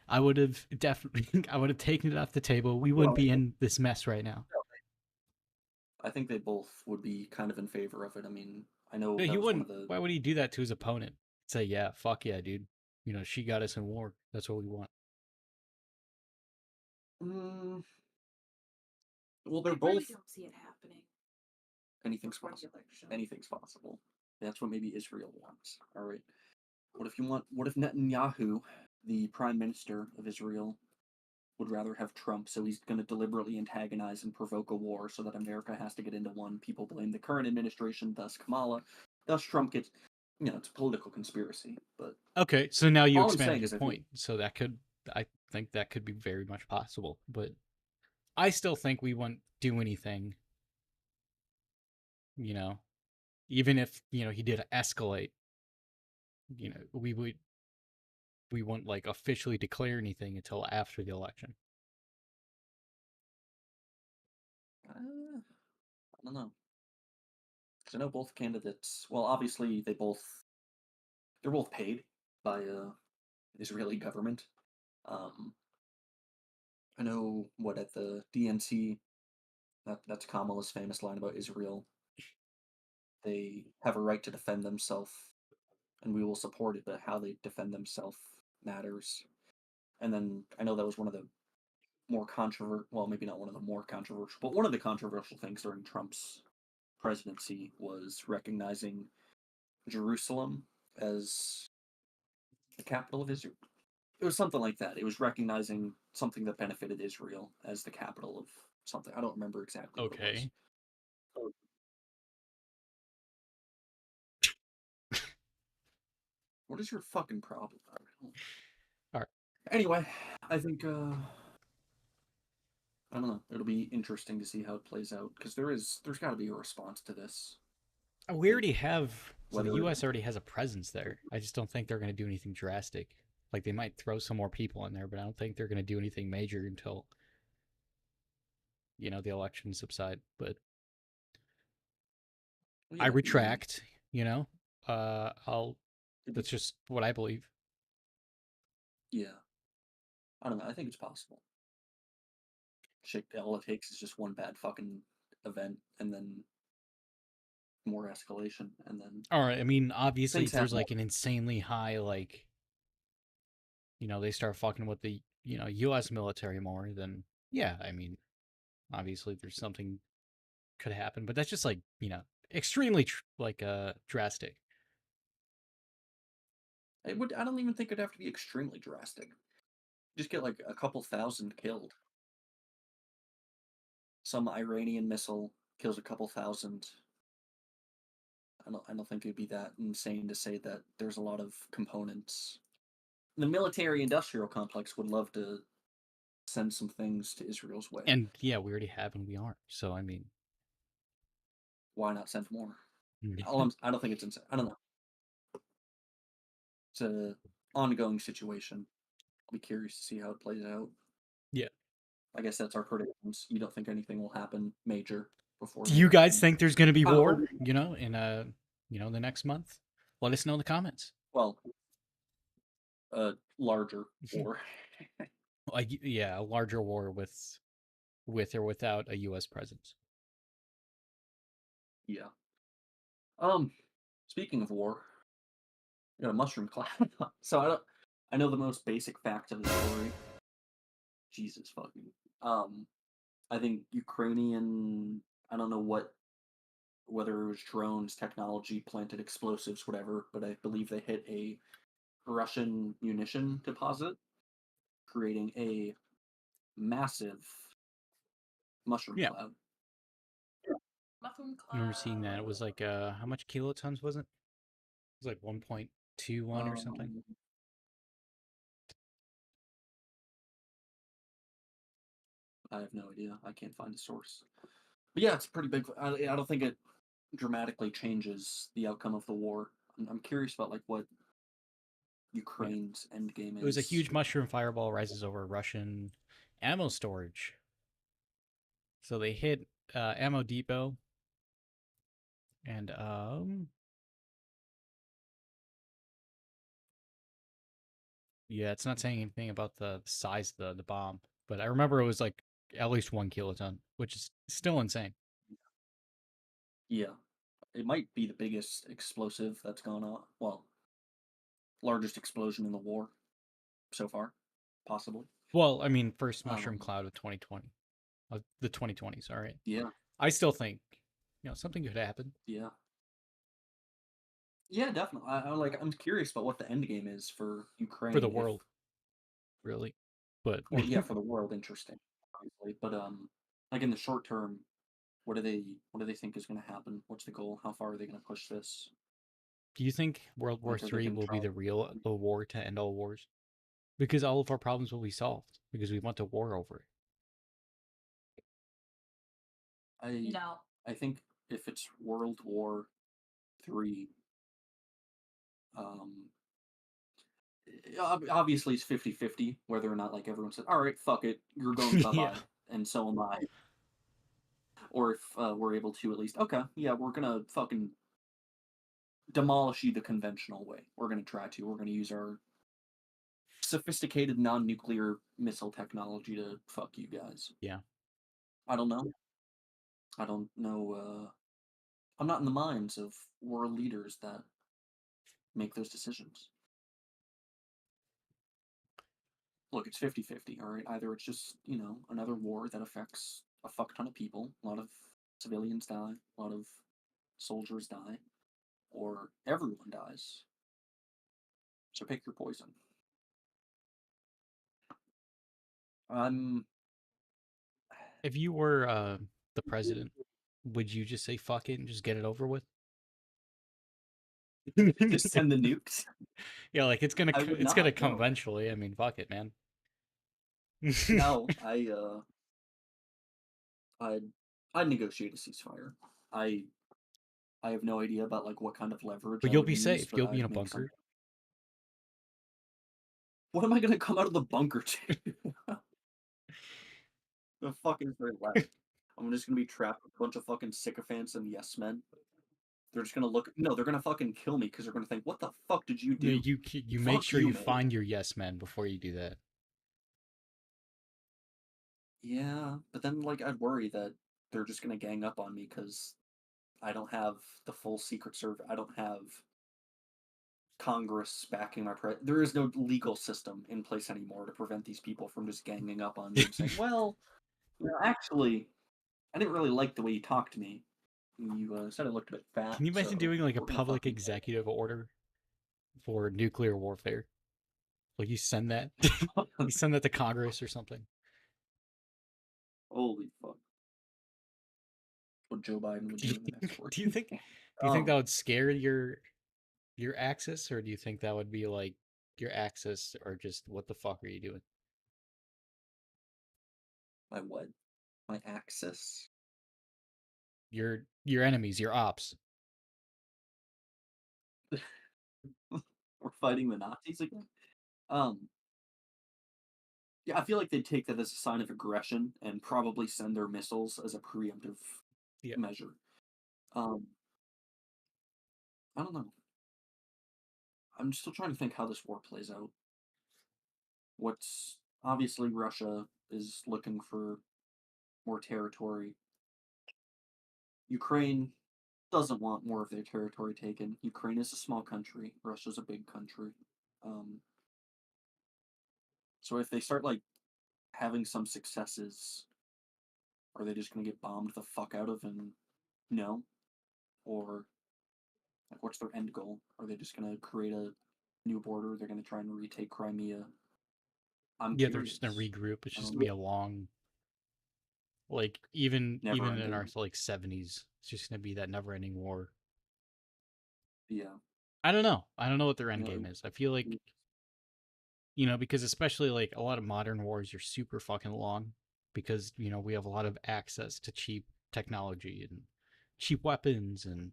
I would have definitely, I would have taken it off the table. We wouldn't be in this mess right now. I think they both would be kind of in favor of it. I mean, I know he wouldn't. Why would he do that to his opponent? Say, yeah, fuck yeah, dude. She got us in war. That's what we want. Well, they're I both. really don't see it happening. Anything's possible. Anything's possible. That's what maybe Israel wants. All right. What if Netanyahu, the prime minister of Israel, would rather have Trump? So he's going to deliberately antagonize and provoke a war so that America has to get into one. People blame the current administration, thus Kamala. Thus Trump gets. It's a political conspiracy. But okay, so now you expanded your point. So I think that could be very much possible. But I still think we won't do anything you know, even if, he did escalate, we wouldn't like officially declare anything until after the election. I don't know. Because I know both candidates. Well, obviously they're both paid by Israeli government. Um, I know what at the DNC, that's Kamala's famous line about Israel. They have a right to defend themselves, and we will support it. But how they defend themselves matters. And then I know that was one of the more controversial. Well, maybe not one of the more controversial, but one of the controversial things during Trump's presidency was recognizing Jerusalem as the capital of Israel. It was something like that. It was recognizing something that benefited Israel as the capital of something. I don't remember exactly what it was. Okay. What is your fucking problem? All right. Anyway, I think I don't know. It'll be interesting to see how it plays out because there's got to be a response to this. We already have, so the Whether U.S. already has a presence there. I just don't think they're going to do anything drastic. Like, they might throw some more people in there, but I don't think they're going to do anything major until, the elections subside. But I yeah, retract, that's just what I believe. yeah. I don't know. I think it's possible. Shit, all it takes is just one bad fucking event, and then more escalation, and then All right. I mean, obviously, things if there's happen. like an insanely high, like, they start fucking with the, U.S. military more, then yeah, I mean, obviously there's something could happen, but that's just like, extremely drastic. It would. I don't even think it'd have to be extremely drastic. Just get like a couple thousand killed. Some Iranian missile kills a couple thousand. I don't think it'd be that insane to say that there's a lot of components. The military-industrial complex would love to send some things to Israel's way. And yeah, we already have and we aren't. So I mean, Why not send more? I don't think it's insane. I don't know. It's a ongoing situation. I'll be curious to see how it plays out. yeah. I guess that's our predictions. You don't think anything will happen major before Do the you guys election? think there's going to be Oh, war, in the next month? Let us know in the comments. well, a larger war. Like, yeah, a larger war with or without a U.S. presence. Yeah. Speaking of war, you got a mushroom cloud. So I know the most basic fact of the story. Jesus fucking. I think Ukrainian. I don't know whether it was drones, technology, planted explosives, whatever, but I believe they hit a Russian munition deposit, creating a massive mushroom Yeah. cloud. Muffin I remember seeing that. It cloud. was like, how much kilotons was it? It was like 1.21 or something. I have no idea. I can't find a source. But yeah, it's pretty big. I don't think it dramatically changes the outcome of the war. I'm curious about like what Yeah. Ukraine's end game is. It was a huge mushroom fireball rises over Russian ammo storage. So they hit ammo depot, and yeah, it's not saying anything about the size of the bomb, but I remember it was like at least 1 kiloton, which is still insane. Yeah, it might be the biggest explosive that's gone on. Well, largest explosion in the war so far, possibly. Well, I mean, first mushroom Um, cloud of 2020, of the 2020s. All right, yeah, I still think something could happen yeah, yeah, definitely. I'm curious about what the end game is for Ukraine. for the world, really. But Well, yeah, for the world, interesting, obviously. But like in the short term, what do they think is going to happen? What's the goal? How far are they going to push this? do you think World War Like, are they III going to will try? be the real war to end all wars? Because all of our problems will be solved because we went to war over it. I No. I think if it's World War III, obviously it's 50-50 whether or not like everyone said, all right, fuck it, you're going bye Yeah. bye, and so am I. Or if we're able to at least, okay, yeah, we're gonna fucking demolish you the conventional way. We're gonna try to. We're gonna use our sophisticated non-nuclear missile technology to fuck you guys. Yeah. I don't know. I don't know. I'm not in the minds of world leaders that make those decisions. Look, it's 50-50, all right? Either it's just, another war that affects a fuck ton of people, a lot of civilians die, a lot of soldiers die, or everyone dies. So pick your poison. I'm If you were the president, would you just say fuck it and just get it over with? just send the nukes. Yeah, like it's gonna I would it's gonna not. come No, eventually. I mean, fuck it, man. no. I'd negotiate a ceasefire. I I have no idea about like what kind of leverage But I you'll would be use, safe. but You'll be in I'd a make some. bunker. What am I gonna come out of the bunker to? The fuck is there left? I'm just gonna be trapped with a bunch of fucking sycophants and yes men. They're just gonna look. No, they're gonna fucking kill me because they're gonna think, "What the fuck did you No, do?" you make Fuck sure you, you man. find your yes men before you do that. Yeah, but then like I'd worry that they're just gonna gang up on me because I don't have the full Secret Service. I don't have Congress backing my There is no legal system in place anymore to prevent these people from just ganging up on me and saying, "Well, actually, I didn't really like the way you talked to me. You said I looked a bit fat, Can you imagine so doing like a we're gonna public fucking." executive order for nuclear warfare? Like you send that you send that to Congress or something. Holy fuck! What Joe Biden would Do do you, in the next war. do you think that would scare your axis, or do you think that would be like your axis, or just what the fuck are you doing? My what? My Axis? Your enemies, your ops. We're fighting the Nazis again. Um, yeah, I feel like they'd take that as a sign of aggression and probably send their missiles as a preemptive Yeah. measure. Um, I don't know. I'm still trying to think how this war plays out. What's obviously Russia is looking for more territory. Ukraine doesn't want more of their territory taken. Ukraine is a small country. Russia's a big country. Um, so if they start like having some successes, are they just gonna get bombed the fuck out of and no? Or like what's their end goal? Are they just gonna create a new border? They're gonna try and retake Crimea? I'm Yeah, they're just gonna curious. regroup. It's I just don't gonna be know. a long, like Never even in our ending. like 70s, it's just gonna be that never ending war. Yeah. I don't know. I don't know what their end You game know, is. I feel like, because especially like a lot of modern wars are super fucking long because, we have a lot of access to cheap technology and cheap weapons and,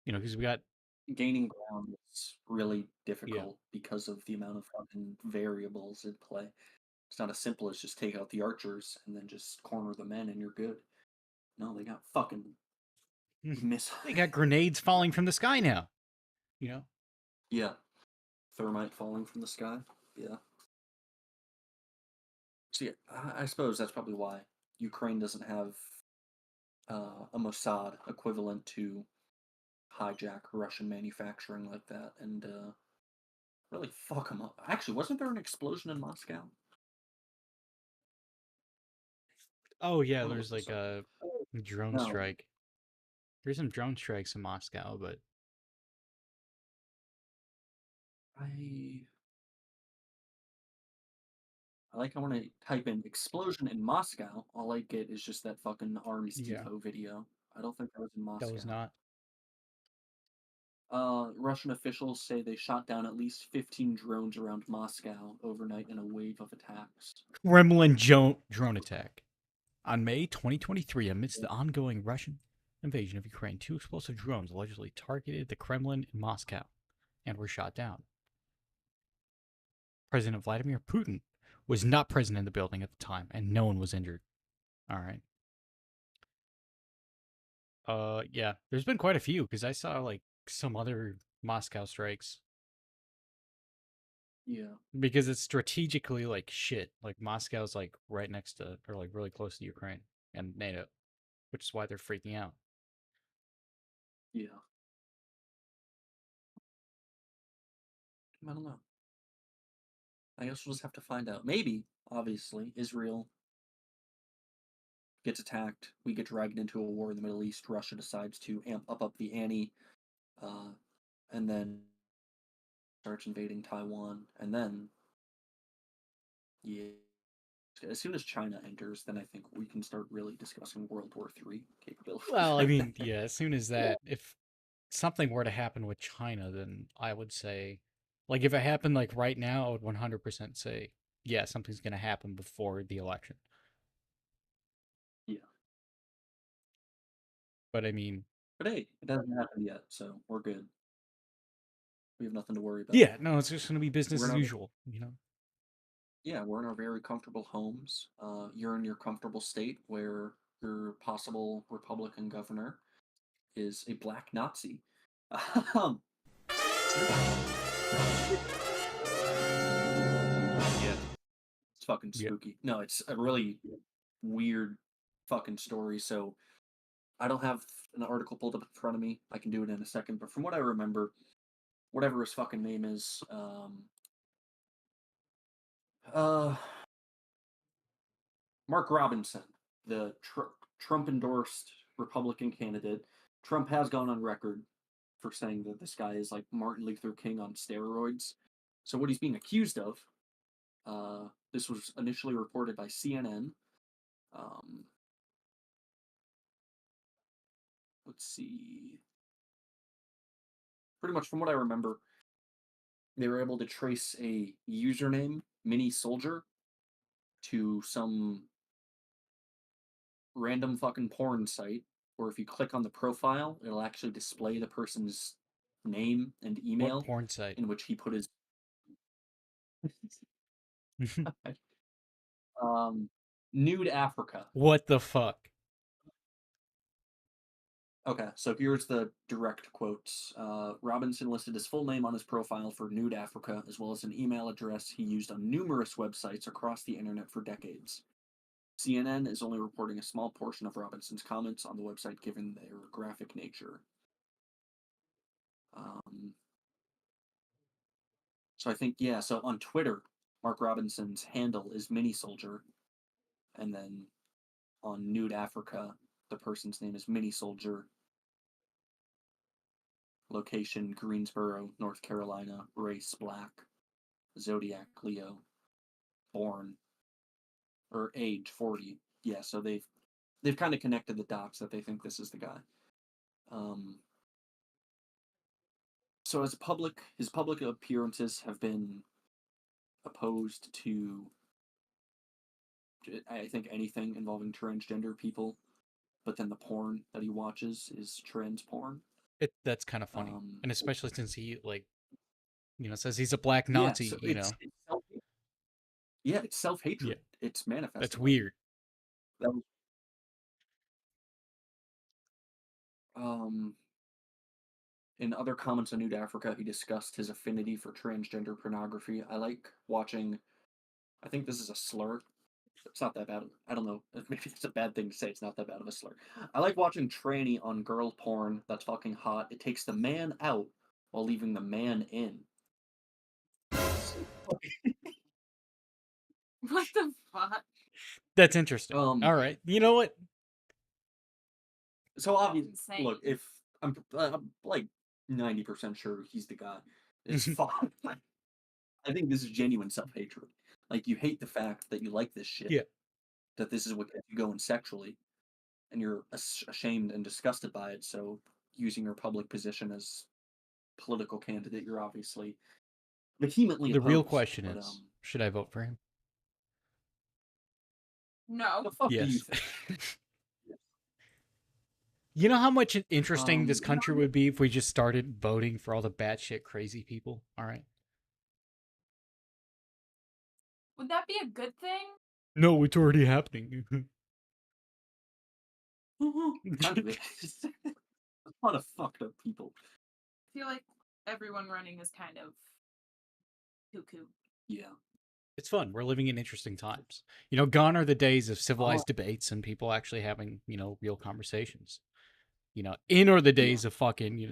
because we got, gaining ground is really yeah. difficult because of the amount of fucking variables at play. It's not as simple as just take out the archers and then just corner the men and you're good. No, they got fucking missiles. They got grenades falling from the sky now, you know? Yeah. Thermite falling from the sky. Yeah. So yeah, I suppose that's probably why Ukraine doesn't have a Mossad equivalent to hijack Russian manufacturing like that and really fuck them up. Actually, wasn't there an explosion in Moscow? Oh, yeah, I want to look there's this like up. a drone No, strike. There's some drone strikes in Moscow, but I like how when I type in explosion in Moscow, all I get is just that fucking Arms yeah, Depot video. I don't think that was in that was Moscow. not. Russian officials say they shot down at least 15 drones around Moscow overnight in a wave of attacks. Kremlin drone attack on May 2023 amidst the ongoing Russian invasion of Ukraine, 2 explosive drones allegedly targeted the Kremlin in Moscow and were shot down. President Vladimir Putin was not present in the building at the time, and no one was injured. All right. Yeah, there's been quite a few because I saw like some other Moscow strikes Yeah. because it's strategically like shit. Like Moscow's like right next to or like really close to Ukraine and NATO, which is why they're freaking out. Yeah. I don't know. I guess we'll just have to find out. Maybe, obviously, Israel gets attacked. We get dragged into a war in the Middle East. Russia decides to amp up the ante, and then starts invading Taiwan. And then, yeah, as soon as China enters, then I think we can start really discussing World War III capabilities. Well, I mean, yeah, as soon as that, if something were to happen with China, then I would say, like, if it happened like right now, I would 100% say, yeah, something's going to happen before the election. Yeah. But I mean, But hey, it hasn't happened yet, so we're good. We have nothing to worry about. yeah, no, it's just going to be business We're as not- usual, you know? Yeah, we're in our very comfortable homes. You're in your comfortable state where your possible Republican governor is a black Nazi. Um, yeah, it's fucking Yeah. spooky. No, it's a really weird fucking story. So I don't have an article pulled up in front of me. I can do it in a second. But from what I remember, whatever his fucking name is, uh, Mark Robinson, the Trump endorsed Republican candidate. Trump has gone on record for saying that this guy is like Martin Luther King on steroids. So what he's being accused of, this was initially reported by CNN. Let's see. Pretty much from what I remember, they were able to trace a username, Mini Soldier, to some random fucking porn site, or if you click on the profile, it'll actually display the person's name and What email porn site? in which he put his nude Africa. What the fuck? Okay, so here's the direct quotes. Robinson listed his full name on his profile for Nude Africa, as well as an email address he used on numerous websites across the internet for decades. CNN is only reporting a small portion of Robinson's comments on the website given their graphic nature. So I think, yeah, so on Twitter, Mark Robinson's handle is Mini Soldier, and then on Nude Africa, the person's name is Mini Soldier. Location Greensboro, North Carolina. Race black. Zodiac Leo. Born or age 40. Yeah, so they've kind of connected the dots that they think this is the guy. So his public appearances have been opposed to, I think, anything involving transgender people, but then the porn that he watches is trans porn. That's kind of funny, and especially since he like, says he's a black Yeah, Nazi. so it's self-hatred. Yeah. It's manifesting. That's weird. That was, in other comments on Nude Africa, he discussed his affinity for transgender pornography. I like watching. I think this is a slur. It's not that bad. I don't know. Maybe it's a bad thing to say. It's not that bad of a slur. I like watching tranny on girl porn that's fucking hot. It takes the man out while leaving the man in. What the fuck? That's interesting. All right. You know what? So obviously, Insane. look, if I'm like 90% sure he's the guy, it's fine. I think this is genuine self-hatred. Like, you hate the fact that you like this shit. Yeah. That this is what gets you going sexually, and you're ashamed and disgusted by it. So, using your public position as political candidate, you're obviously vehemently The real opposed, question but, is, should I vote for him? No. the fuck do you Yes. think? You know how much interesting this You know, country would be if we just started voting for all the batshit crazy people? All right. Would that be a good thing? No, it's already happening. kind of is. A lot of fucked up people. I feel like everyone running is kind of cuckoo. Yeah. It's fun. We're living in interesting times. You know, gone are the days of Oh, civilized debates and people actually having, real conversations. In are the yeah. days of fucking,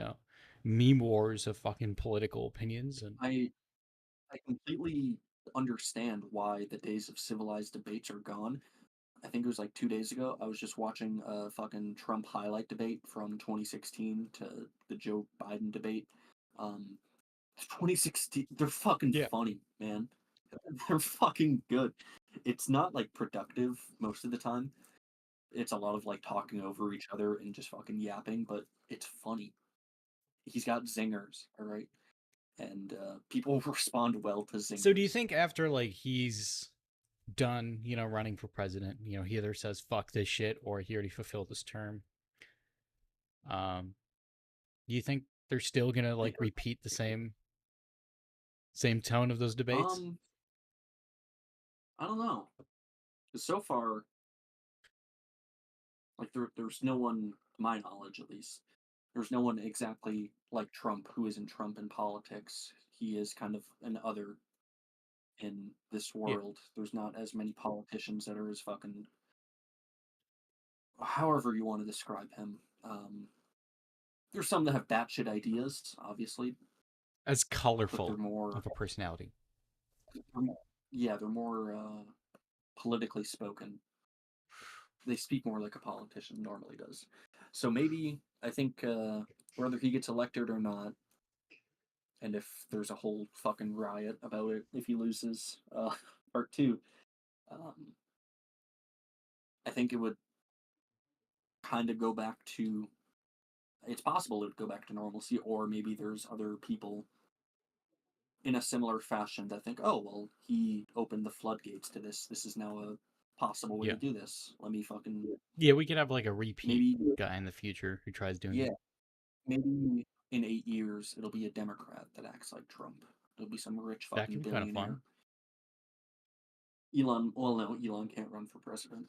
meme wars of fucking political opinions and I completely understand why the days of civilized debates are gone. I think it was like 2 days ago. I was just watching a fucking Trump highlight debate from 2016 to the Joe Biden debate. Um, 2016, they're fucking yeah. funny, man. They're fucking good. It's not like productive most of the time. It's a lot of like talking over each other and just fucking yapping, but it's funny. He's got zingers, all right, and people respond well to So do you zingers. think after like he's done, running for president, he either says fuck this shit or he already fulfilled his term? Um, do you think they're still gonna like repeat the same tone of those debates? Um, I don't know. 'Cause so far, like there's no one, to my knowledge at least, there's no one exactly like Trump who isn't Trump in politics. He is kind of an other in this Yeah. world. There's not as many politicians that are as fucking, however you want to describe him. There's some that have batshit ideas, obviously, As but colorful of a personality. they're more yeah, they're more politically spoken. They speak more like a politician normally does. So maybe I think whether he gets elected or not, and if there's a whole fucking riot about it if he loses, part two, um, I think it would kind of go back to. It's possible it would go back to normalcy, or maybe there's other people in a similar fashion that think, oh well, he opened the floodgates to this. This is now a possible way Yeah. to do this. Let me fucking Yeah, we could have like a repeat maybe guy in the future who tries doing yeah, it. maybe in 8 years it'll be a Democrat that acts like Trump. It'll be some rich That fucking could be kind of billionaire. fun. Elon, well, no, Elon can't run for president.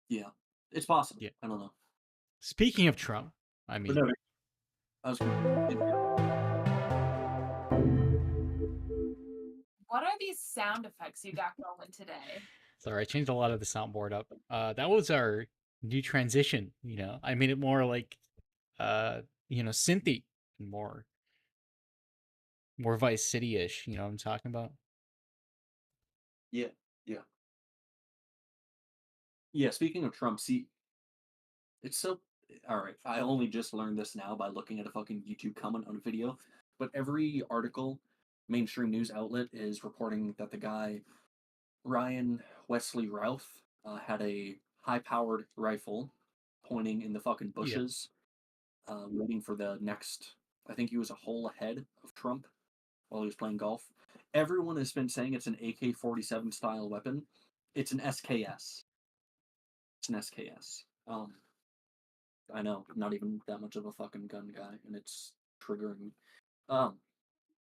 Yeah, it's possible. Yeah. I don't know, Speaking of Trump, I but mean, no, I was gonna. What are these sound effects you got going today? sorry, I changed a lot of the soundboard up. That was our new transition. I made it more like, synthy and more Vice City ish. You know what I'm talking about? Yeah, yeah, yeah. Speaking of Trump, see, it's so all right. I only just learned this now by looking at a fucking YouTube comment on a video. But every article, mainstream news outlet is reporting that the guy Ryan Wesley Routh had a high-powered rifle pointing in the fucking Yeah. bushes, waiting for the next. I think he was a hole ahead of Trump while he was playing golf. Everyone has been saying it's an AK-47 style weapon. It's an SKS. It's an SKS. I know, not even that much of a fucking gun guy, and it's triggering me. Um,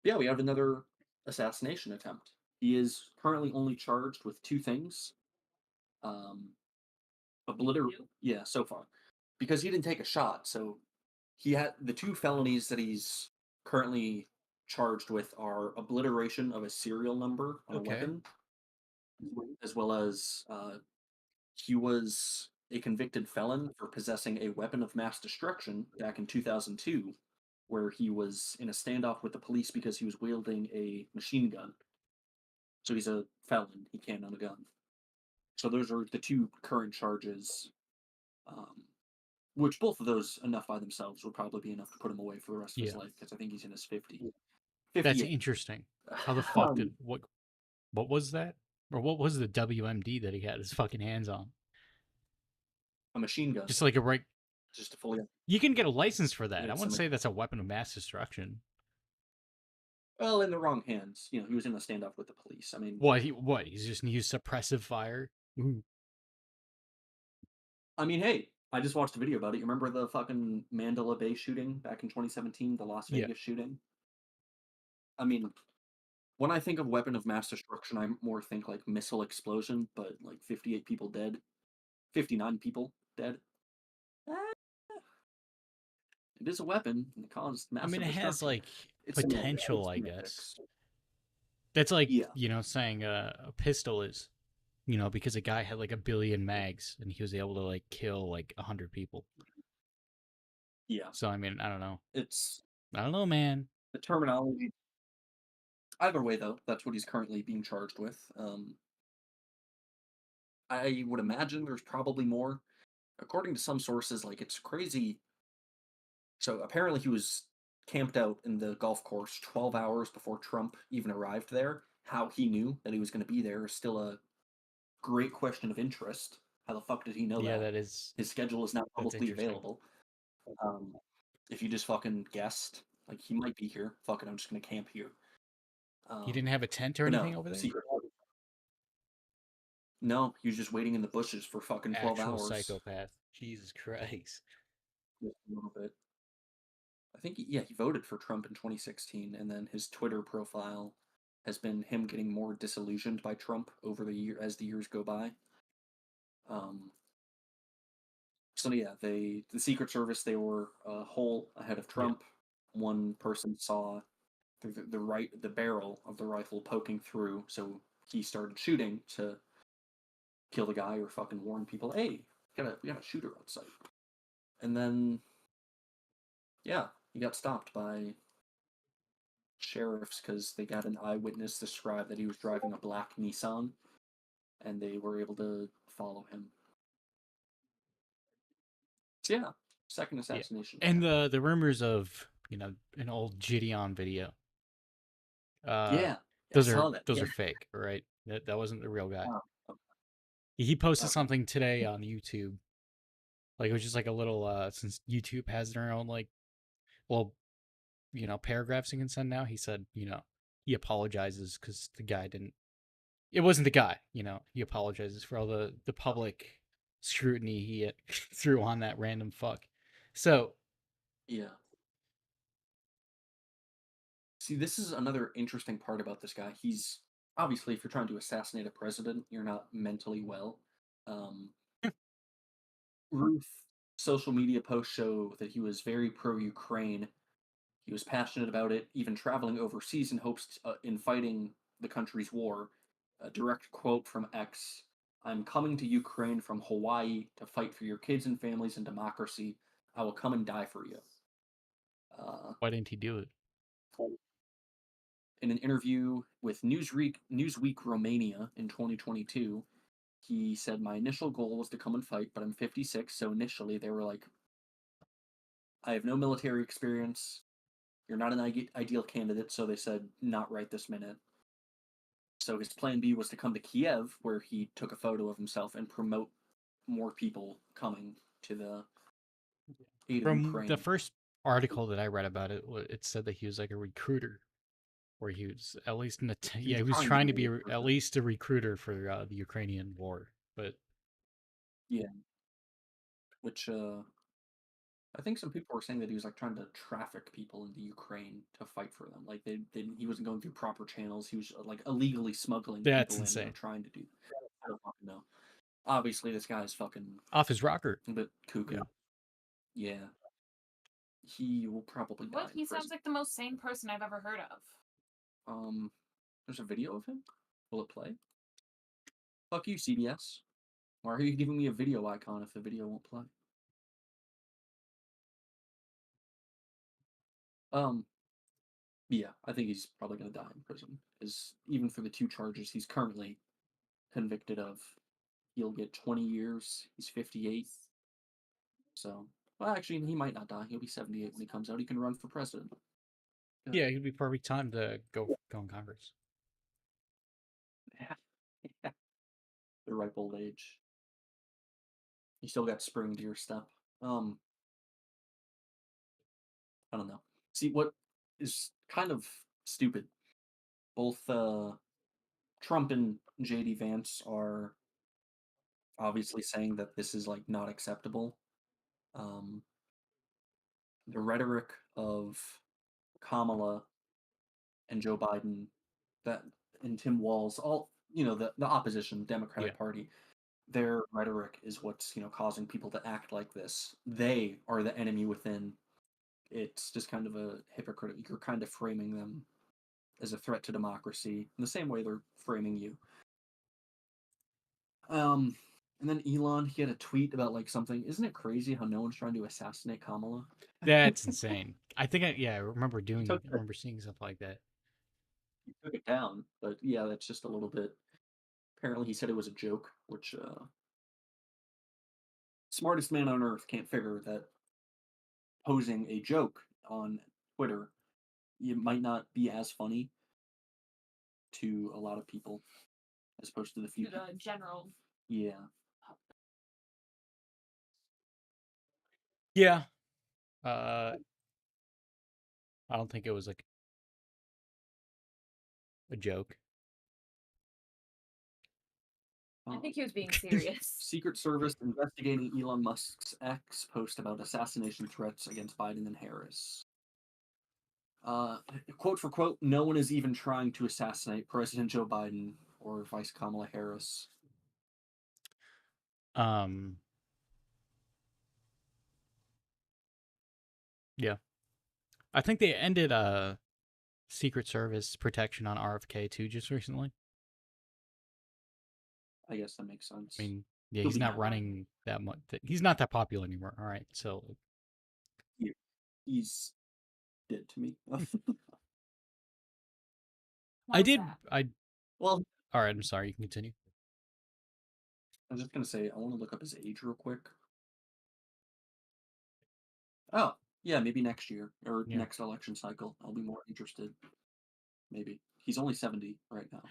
yeah, we have another assassination attempt. He is currently only charged with two things. Um, yeah, so far. Because he didn't take a shot, so he had the two felonies that he's currently charged with are obliteration of a serial number on a Okay. weapon, as well as he was a convicted felon for possessing a weapon of mass destruction back in 2002, where he was in a standoff with the police because he was wielding a machine gun. So he's a felon. He can't own a gun. So those are the two current charges, um, which both of those, enough by themselves, would probably be enough to put him away for the rest of his Yeah. life because I think he's in his 50. That's 58. interesting. How the fuck Um, did what was that? Or what was the WMD that he had his fucking hands on? a machine gun, Just like a right. just to fully. You can get a license for that. I It's wouldn't a, say that's a weapon of mass destruction. well, in the wrong hands. He was in a standoff with the police. I mean, What? He's just used suppressive fire. Ooh. I mean, hey, I just watched a video about it. You remember the fucking Mandela Bay shooting back in 2017, the Las Yeah. Vegas shooting? I mean, when I think of weapon of mass destruction, I more think like missile explosion, but like 58 people dead, 59 people dead. Eh, it is a weapon and it caused I mean, massive it has destruction. like It's semantics. potential, It's I guess. semantics. That's like, Yeah, saying a pistol is, because a guy had like a billion mags and he was able to like kill like 100 people. yeah. So I mean, I don't know. It's I don't know, man. the terminology. Either way, though, that's what he's currently being charged with. I would imagine there's probably more. According to some sources, like it's crazy. So apparently he was camped out in the golf course 12 hours before Trump even arrived there. How he knew that he was going to be there is still a great question of interest. How the fuck did he know Yeah, that? His schedule is now that's publicly interesting. available. Um, if you just fucking guessed, like he might be here. Fuck it, I'm just gonna camp here. He didn't have a tent or But anything no, over there? secret. No, he was just waiting in the bushes for fucking 12 Actual hours. psychopath. Jesus Christ. Just a little bit. I think yeah, he voted for Trump in 2016, and then his Twitter profile has been him getting more disillusioned by Trump over the year as the years go by. Um, so yeah, the Secret Service they were a hole ahead of Yeah. Trump. One person saw the barrel of the rifle poking through, so he started shooting to kill the guy or fucking warn people, hey, we got a shooter outside. And then yeah, he got stopped by sheriffs because they got an eyewitness describe that he was driving a black Nissan, and they were able to follow him. So yeah, second Yeah. assassination. And the rumors of, an old Gideon video. Yeah, I Those saw are that. those Yeah. are fake, right? That wasn't the real guy. Wow. He posted Okay. something today on YouTube. Like it was just like a little since YouTube has their own like well, paragraphs you can send now. He said, he apologizes because the guy didn't it wasn't the guy, he apologizes for all the public scrutiny he threw on that random fuck. So Yeah. See, this is another interesting part about this guy. He's obviously, if you're trying to assassinate a president, you're not mentally well. Um, Ruth social media posts show that he was very pro Ukraine. He was passionate about it, even traveling overseas in hopes in fighting the country's war. A direct quote from X: "I'm coming to Ukraine from Hawaii to fight for your kids and families and democracy. I will come and die for you." Uh, why didn't he do it? in an interview with Newsweek Romania in 2022, he said, "My initial goal was to come and fight, but I'm 56, so initially they were like, I have no military experience. You're not an ideal candidate, so they said, not right this minute." So his plan B was to come to Kiev, where he took a photo of himself and promote more people coming to the aid of From the Ukraine. first article that I read about it, it said that he was like a recruiter, or he was at least he was trying to be at least a recruiter for the Ukrainian war. But yeah, which I think some people were saying that he was like trying to traffic people into Ukraine to fight for them. Like he wasn't going through proper channels. He was like illegally smuggling that's people in insane. or trying to do. I don't fucking know. Obviously, this guy's fucking Off his rocker. a bit cuckoo. Yeah, he will probably die. What? He sounds like the most sane person I've ever heard of. There's a video of him. Will it play? Fuck you, CBS. Why are you giving me a video icon if the video won't play? Yeah, I think he's probably gonna die in prison. Is even for the two charges he's currently convicted of, he'll get 20 years. He's 58, so well, actually, he might not die. He'll be 78 when he comes out. He can run for president. Good. Yeah, it'd be perfect time to go in Congress. Yeah, the ripe old age. You still got spring to your step. I don't know. See what is kind of stupid. Both Trump and JD Vance are obviously saying that this is like not acceptable. Um, the rhetoric of Kamala and Joe Biden, that and Tim Walz, all the opposition Yeah. Democratic Party, their rhetoric is what's causing people to act like this. They are the enemy within. It's just kind of a hypocrite. You're kind of framing them as a threat to democracy in the same way they're framing you. And then Elon, he had a tweet about like something. Isn't it crazy how no one's trying to assassinate Kamala? That's insane. I think I Took remember seeing stuff like that. he took it down, but yeah, that's just a little bit. Apparently, he said it was a joke, which smartest man on earth can't figure that posing a joke on Twitter, it might not be as funny to a lot of people as opposed to the few. To the general. Yeah. Yeah. I don't think it was like a joke. I think he was being serious. Secret Service investigating Elon Musk's X post about assassination threats against Biden and Harris. Quote for quote, no one is even trying to assassinate President Joe Biden or Vice Kamala Harris. Yeah. I think they ended Secret Service protection on RFK too just recently. I guess that makes sense. I mean, yeah, He'll he's be not happy. running that much. He's not that popular anymore. All right, so He's dead to me. Why I was did. that? Well, All right, I'm sorry. You can continue. I was just gonna say I want to look up his age real quick. Oh, yeah, maybe next year or Yeah. next election cycle. I'll be more interested. Maybe he's only 70 right now,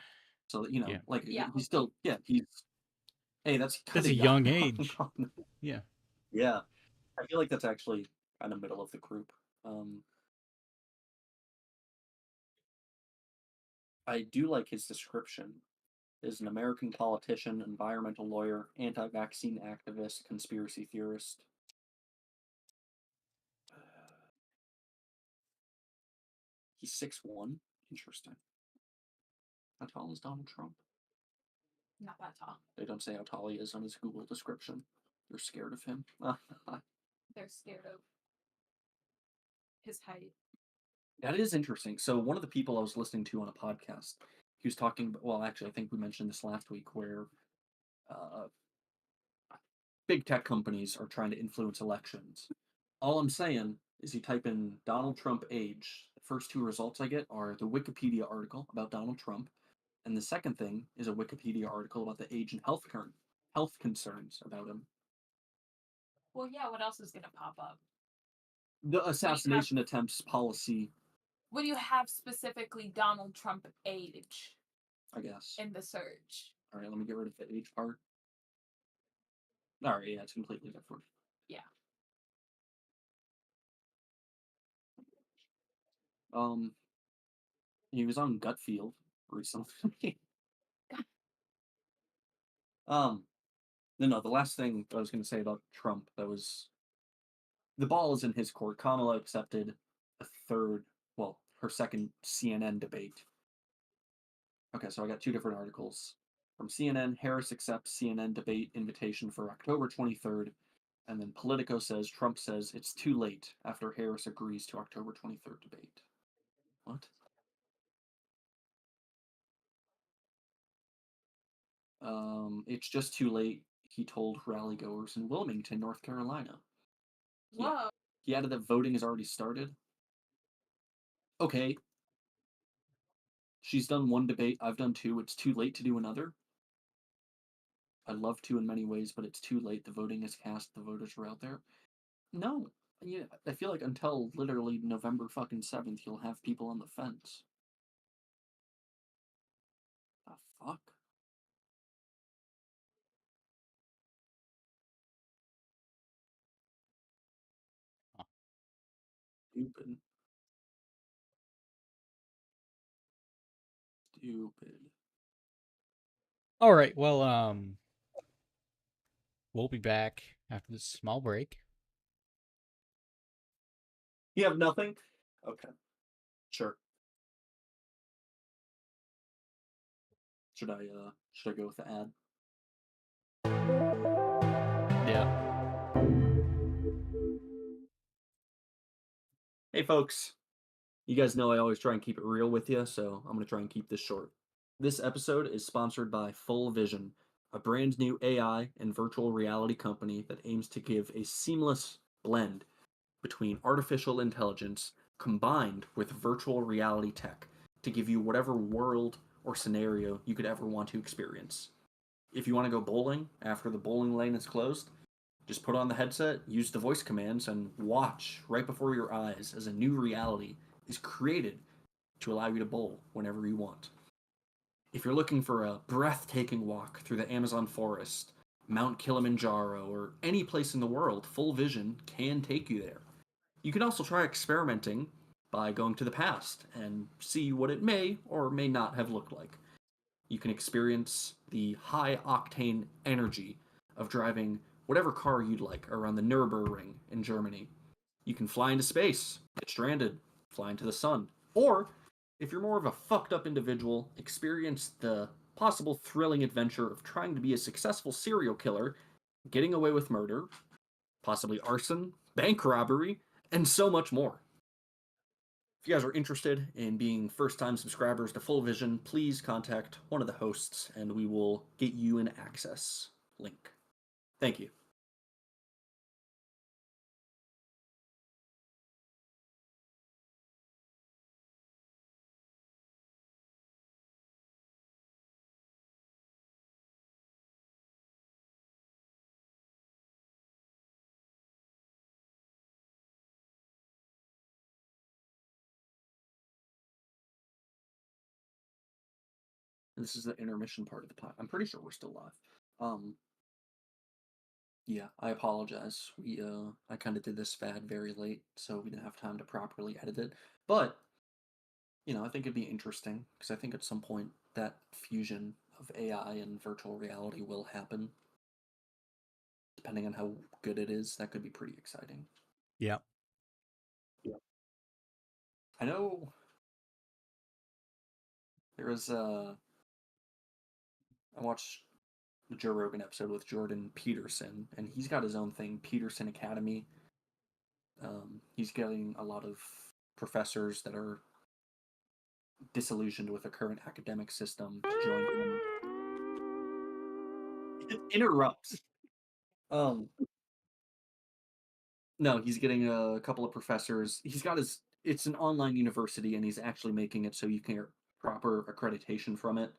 so Yeah. like Yeah, he's still he's hey that's kind That's of a young age. Yeah. Yeah, I feel like that's actually kind of middle of the group. Um, I do like his description. Is an American politician, environmental lawyer, anti-vaccine activist, conspiracy theorist. He's 6'1". Interesting. How tall is Donald Trump? not that tall. They don't say how tall he is on his Google description. They're scared of him. They're scared of his height. That is interesting. So one of the people I was listening to on a podcast, he was talking. Well, actually, I think we mentioned this last week, where uh, big tech companies are trying to influence elections. All I'm saying is you type in Donald Trump age. The first two results I get are the Wikipedia article about Donald Trump, and the second thing is a Wikipedia article about the age and health concerns about him. Well, yeah. What else is gonna pop up? The assassination attempts policy, What do you have specifically Donald Trump age I guess. in the search? All right, let me get rid of the age part. All right, yeah, it's completely different. Yeah. He was on Gutfield recently. um, no, the last thing I was going to say about Trump that was the ball is in his court. Kamala accepted a her second CNN debate. Okay, so I got two different articles from CNN. Harris accepts CNN debate invitation for October 23rd, and then Politico says Trump says it's too late after Harris agrees to October 23rd debate. What? It's just too late, he told rally goers in Wilmington, North Carolina. Whoa. He added that voting has already started. Okay. She's done one debate, I've done two. It's too late to do another. I'd love to in many ways, but it's too late. The voting is cast, the voters are out there. No. Yeah, I feel like until literally November fucking 7th, you'll have people on the fence. The fuck? Stupid. Stupid. All right. Well, we'll be back after this small break. You have nothing? Okay. Sure. Should I go with the ad? Yeah. Hey folks. You guys know I always try and keep it real with you, so I'm going to try and keep this short. This episode is sponsored by Full Vision, a brand new AI and virtual reality company that aims to give a seamless blend between artificial intelligence combined with virtual reality tech to give you whatever world or scenario you could ever want to experience. If you want to go bowling after the bowling lane is closed, just put on the headset, use the voice commands, and watch right before your eyes as a new reality is created to allow you to bowl whenever you want. If you're looking for a breathtaking walk through the Amazon forest, Mount Kilimanjaro, or any place in the world, Full Vision can take you there. You can also try experimenting by going to the past and see what it may or may not have looked like. You can experience the high octane energy of driving whatever car you'd like around the Nürburgring in Germany. You can fly into space, get stranded, fly into the sun. Or, if you're more of a fucked up individual, experience the possible thrilling adventure of trying to be a successful serial killer, getting away with murder, possibly arson, bank robbery, and so much more. If you guys are interested in being first-time subscribers to Full Vision, please contact one of the hosts and we will get you an access link. Thank you. This is the intermission part of the pod. I'm pretty sure we're still live. Yeah, I apologize. I kind of did this fad very late, so we didn't have time to properly edit it. But I think it'd be interesting because I think at some point that fusion of AI and virtual reality will happen. Depending on how good it is, that could be pretty exciting. Yeah. I know there was I watched the Joe Rogan episode with Jordan Peterson, and he's got his own thing, Peterson Academy. He's getting a lot of professors that are disillusioned with the current academic system to join him. It interrupts. No, he's getting a couple of professors. He's got his. It's an online university, and he's actually making it so you can get proper accreditation from it.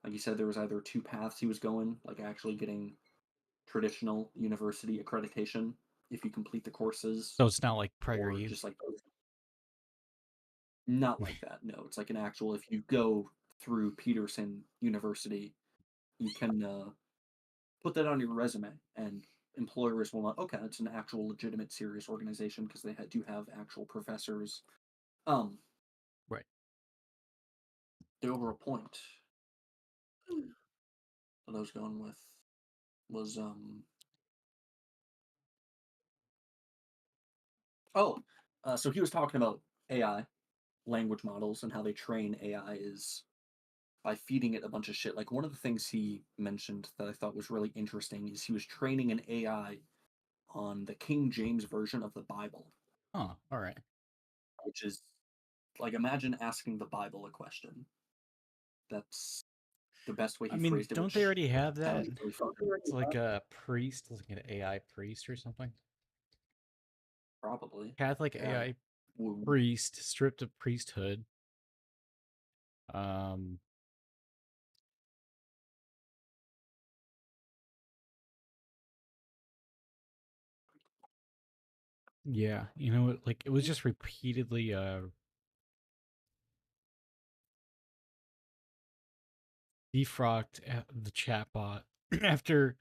Like he said, there was either two paths he was going, like actually getting traditional university accreditation if you complete the courses, So it's not like or PragerU. just like not like that. No, it's like an actual. If you go through Peterson University, you can put that on your resume, and employers will not. Okay, it's an actual legitimate, serious organization because they do have actual professors. Right. The overall point that I was going with was so he was talking about AI language models and how they train AI is by feeding it a bunch of shit. Like one of the things he mentioned that I thought was really interesting is he was training an AI on the King James version of the Bible, Oh, all right. which is like imagine asking the Bible a question. That's the best way he I mean, phrased it. don't they already have that? Really It's like a priest, like an AI priest or something. probably Catholic yeah. AI priest, stripped of priesthood. Yeah, like it was just repeatedly defrocked the chatbot after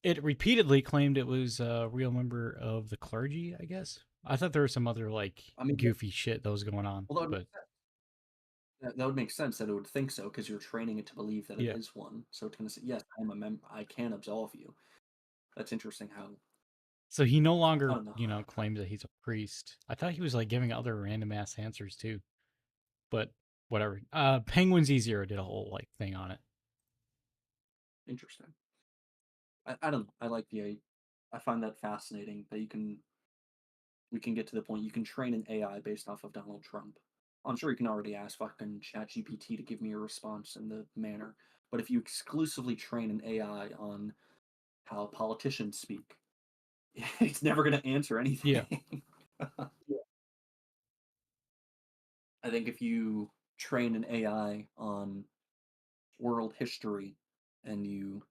it repeatedly claimed it was a real member of the clergy, I guess. I thought there was some other like goofy shit that was going on, well, but that would make sense that it would think so because you're training it to believe that it yeah. is one. So it's going to say, yes, I'm a member. I can absolve you. that's interesting how So he no I longer, don't know. claims that he's a priest. I thought he was like giving other random ass answers too, but whatever. Penguins E0 did a whole like thing on it. Interesting. I don't know. I like I find that fascinating that we can get to the point you can train an AI based off of Donald Trump. I'm sure you can already ask fucking ChatGPT to give me a response in the manner, but if you exclusively train an AI on how politicians speak, it's never going to answer Yeah. anything. I think if you train an AI on world history and you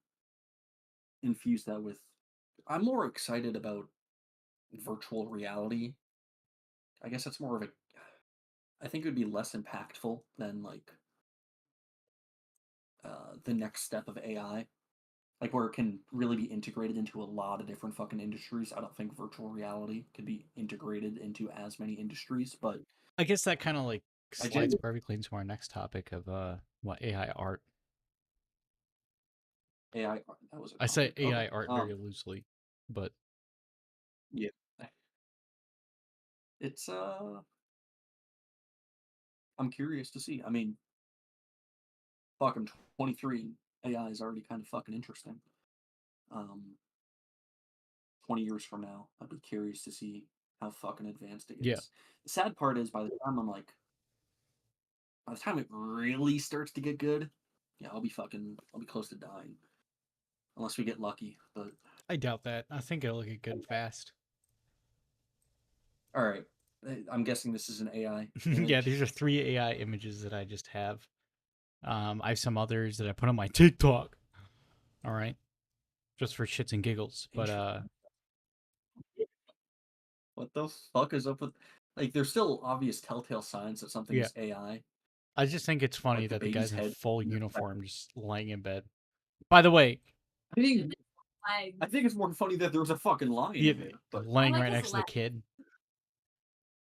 infuse that with, I'm more excited about virtual reality. I guess that's more of a, I think it would be less impactful than like the next step of AI, like where it can really be integrated into a lot of different fucking industries. I don't think virtual reality could be integrated into as many industries, but I guess that kind of like I slides just perfectly into our next topic of what AI art. AI. That was a I say topic. Okay. AI art very loosely, but Yeah. It's I'm curious to see. I mean, fucking 23 AI is already kind of fucking interesting. 20 years from now, I'd be curious to see how fucking advanced it yeah, gets. The sad part is by the time by the time it really starts to get good, yeah, I'll be close to dying. Unless we get lucky. But I doubt that. I think it'll get good fast. all right. I'm guessing this is an AI Yeah, image. these are 3 AI images that I just have. I have some others that I put on my TikTok. All right, just for shits and giggles. But Interesting. What the fuck is up with like there's still obvious telltale signs that something yeah, is AI. I just think it's funny Like the that the baby's guy's in head. full uniform, just laying in bed. By the way, I think Legs. I think it's more funny that there was a fucking lion he in there. But laying like right his next to the leg. kid.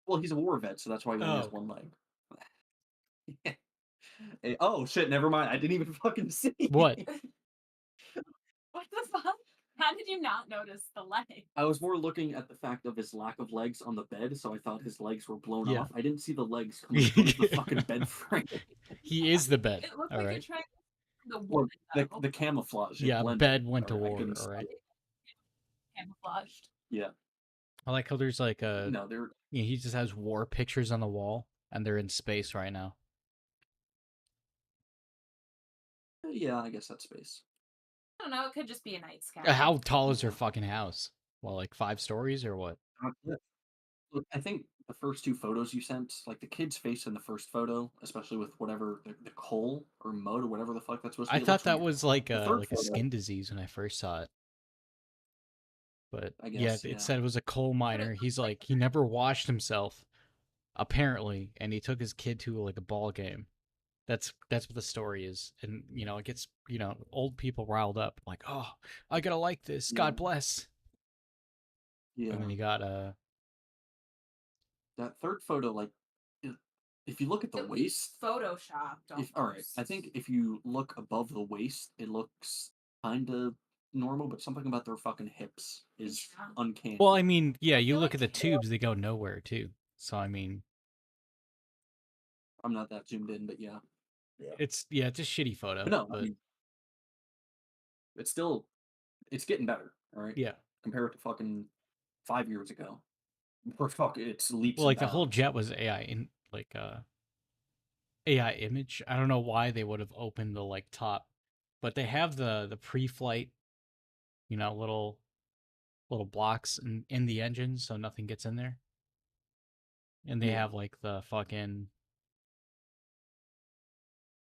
well, he's a war vet, so that's why he only has Oh, one leg. Oh shit! Never mind. I didn't even fucking what? see. What the fuck? How did you not notice the leg? I was more looking at the fact of his lack of legs on the bed, so I thought his legs were blown Yeah, off. I didn't see the legs coming out of the fucking bed frame. he is the bed. It looked All like a right. triangle from the woman Or though. the camouflage, it Yeah, blended. bed went to Or I war. couldn't All see right. it. Camouflaged. Yeah. I like how there's like No, they're he just has war pictures on the wall, and they're in space right now. yeah, I guess that's space. I don't know. It could just be a night sky. How tall is Yeah. her fucking house? Well, like 5 stories or what? Yeah. Look, I think the first two photos you sent, like the kid's face in the first photo, especially with whatever the coal or mud or whatever the fuck that's supposed to I be, it looks thought that weird. was The third like a photo, skin disease when I first saw it. But I yeah, guess, it yeah. said it was a coal That's what it miner. He's looks like. like he never washed himself apparently, and he took his kid to like a ball game. That's what the story is, and it gets old people riled up like, oh, I gotta like this. God Yeah. bless. And Yeah. then you got That third photo, like, i- if you look at the It waist, photoshopped if all right, I almost. think if you look above the waist, it looks kind of normal, but something about their fucking hips is Yeah. well, I uncanny. mean, yeah, I you feel look like at the tubes, they go nowhere too. So I mean, I'm not that zoomed in, but yeah. Yeah. it's a shitty But photo, no, I but mean, it's still it's getting better. All right, yeah. compare it to fucking 5 years ago. For fuck, it's leaps Well, and like the whole bounds. jet was AI in like AI image. I don't know why they would have opened the like top, but they have the pre-flight, little blocks in the engine so nothing gets in there. And they Yeah, have like the fucking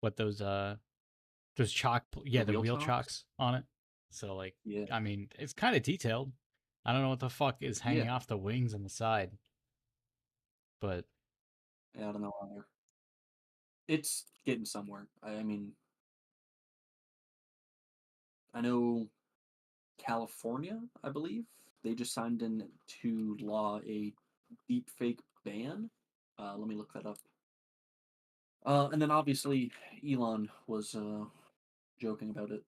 what those the the wheel wheel chocks. chocks on it. So like Yeah, I mean, it's kind of detailed. I don't know what the fuck is yeah, hanging off the wings on the side, but yeah. I don't know either. It's getting somewhere. I mean, I know California, I believe, they just signed into law a deep fake ban. Let me look that up. And then obviously Elon was joking about it.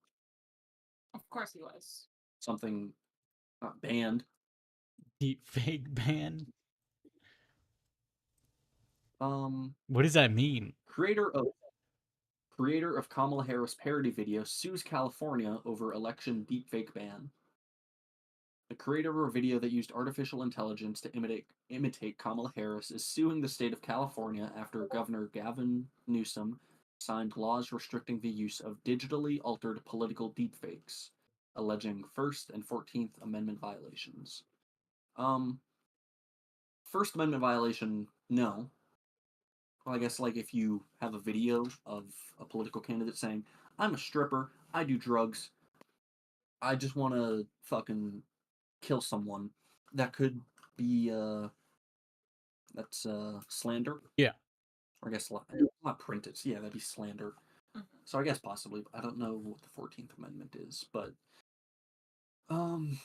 Of course he was. something banned. Deep fake ban. Um, What does that mean? creator of Kamala Harris parody video sues California over election deepfake ban. The creator of a video that used artificial intelligence to imitate Kamala Harris is suing the state of California after Governor Gavin Newsom signed laws restricting the use of digitally altered political deepfakes, alleging First and 14th Amendment violations. Um, First Amendment violation, no. Well, I guess like if you have a video of a political candidate saying, "I'm a stripper, I do drugs, I just want to fucking kill someone," that could be that's slander. Yeah. Or I guess not printed. So yeah, that'd be slander. Mhm. So I guess possibly. I don't know what the 14th Amendment is, but um,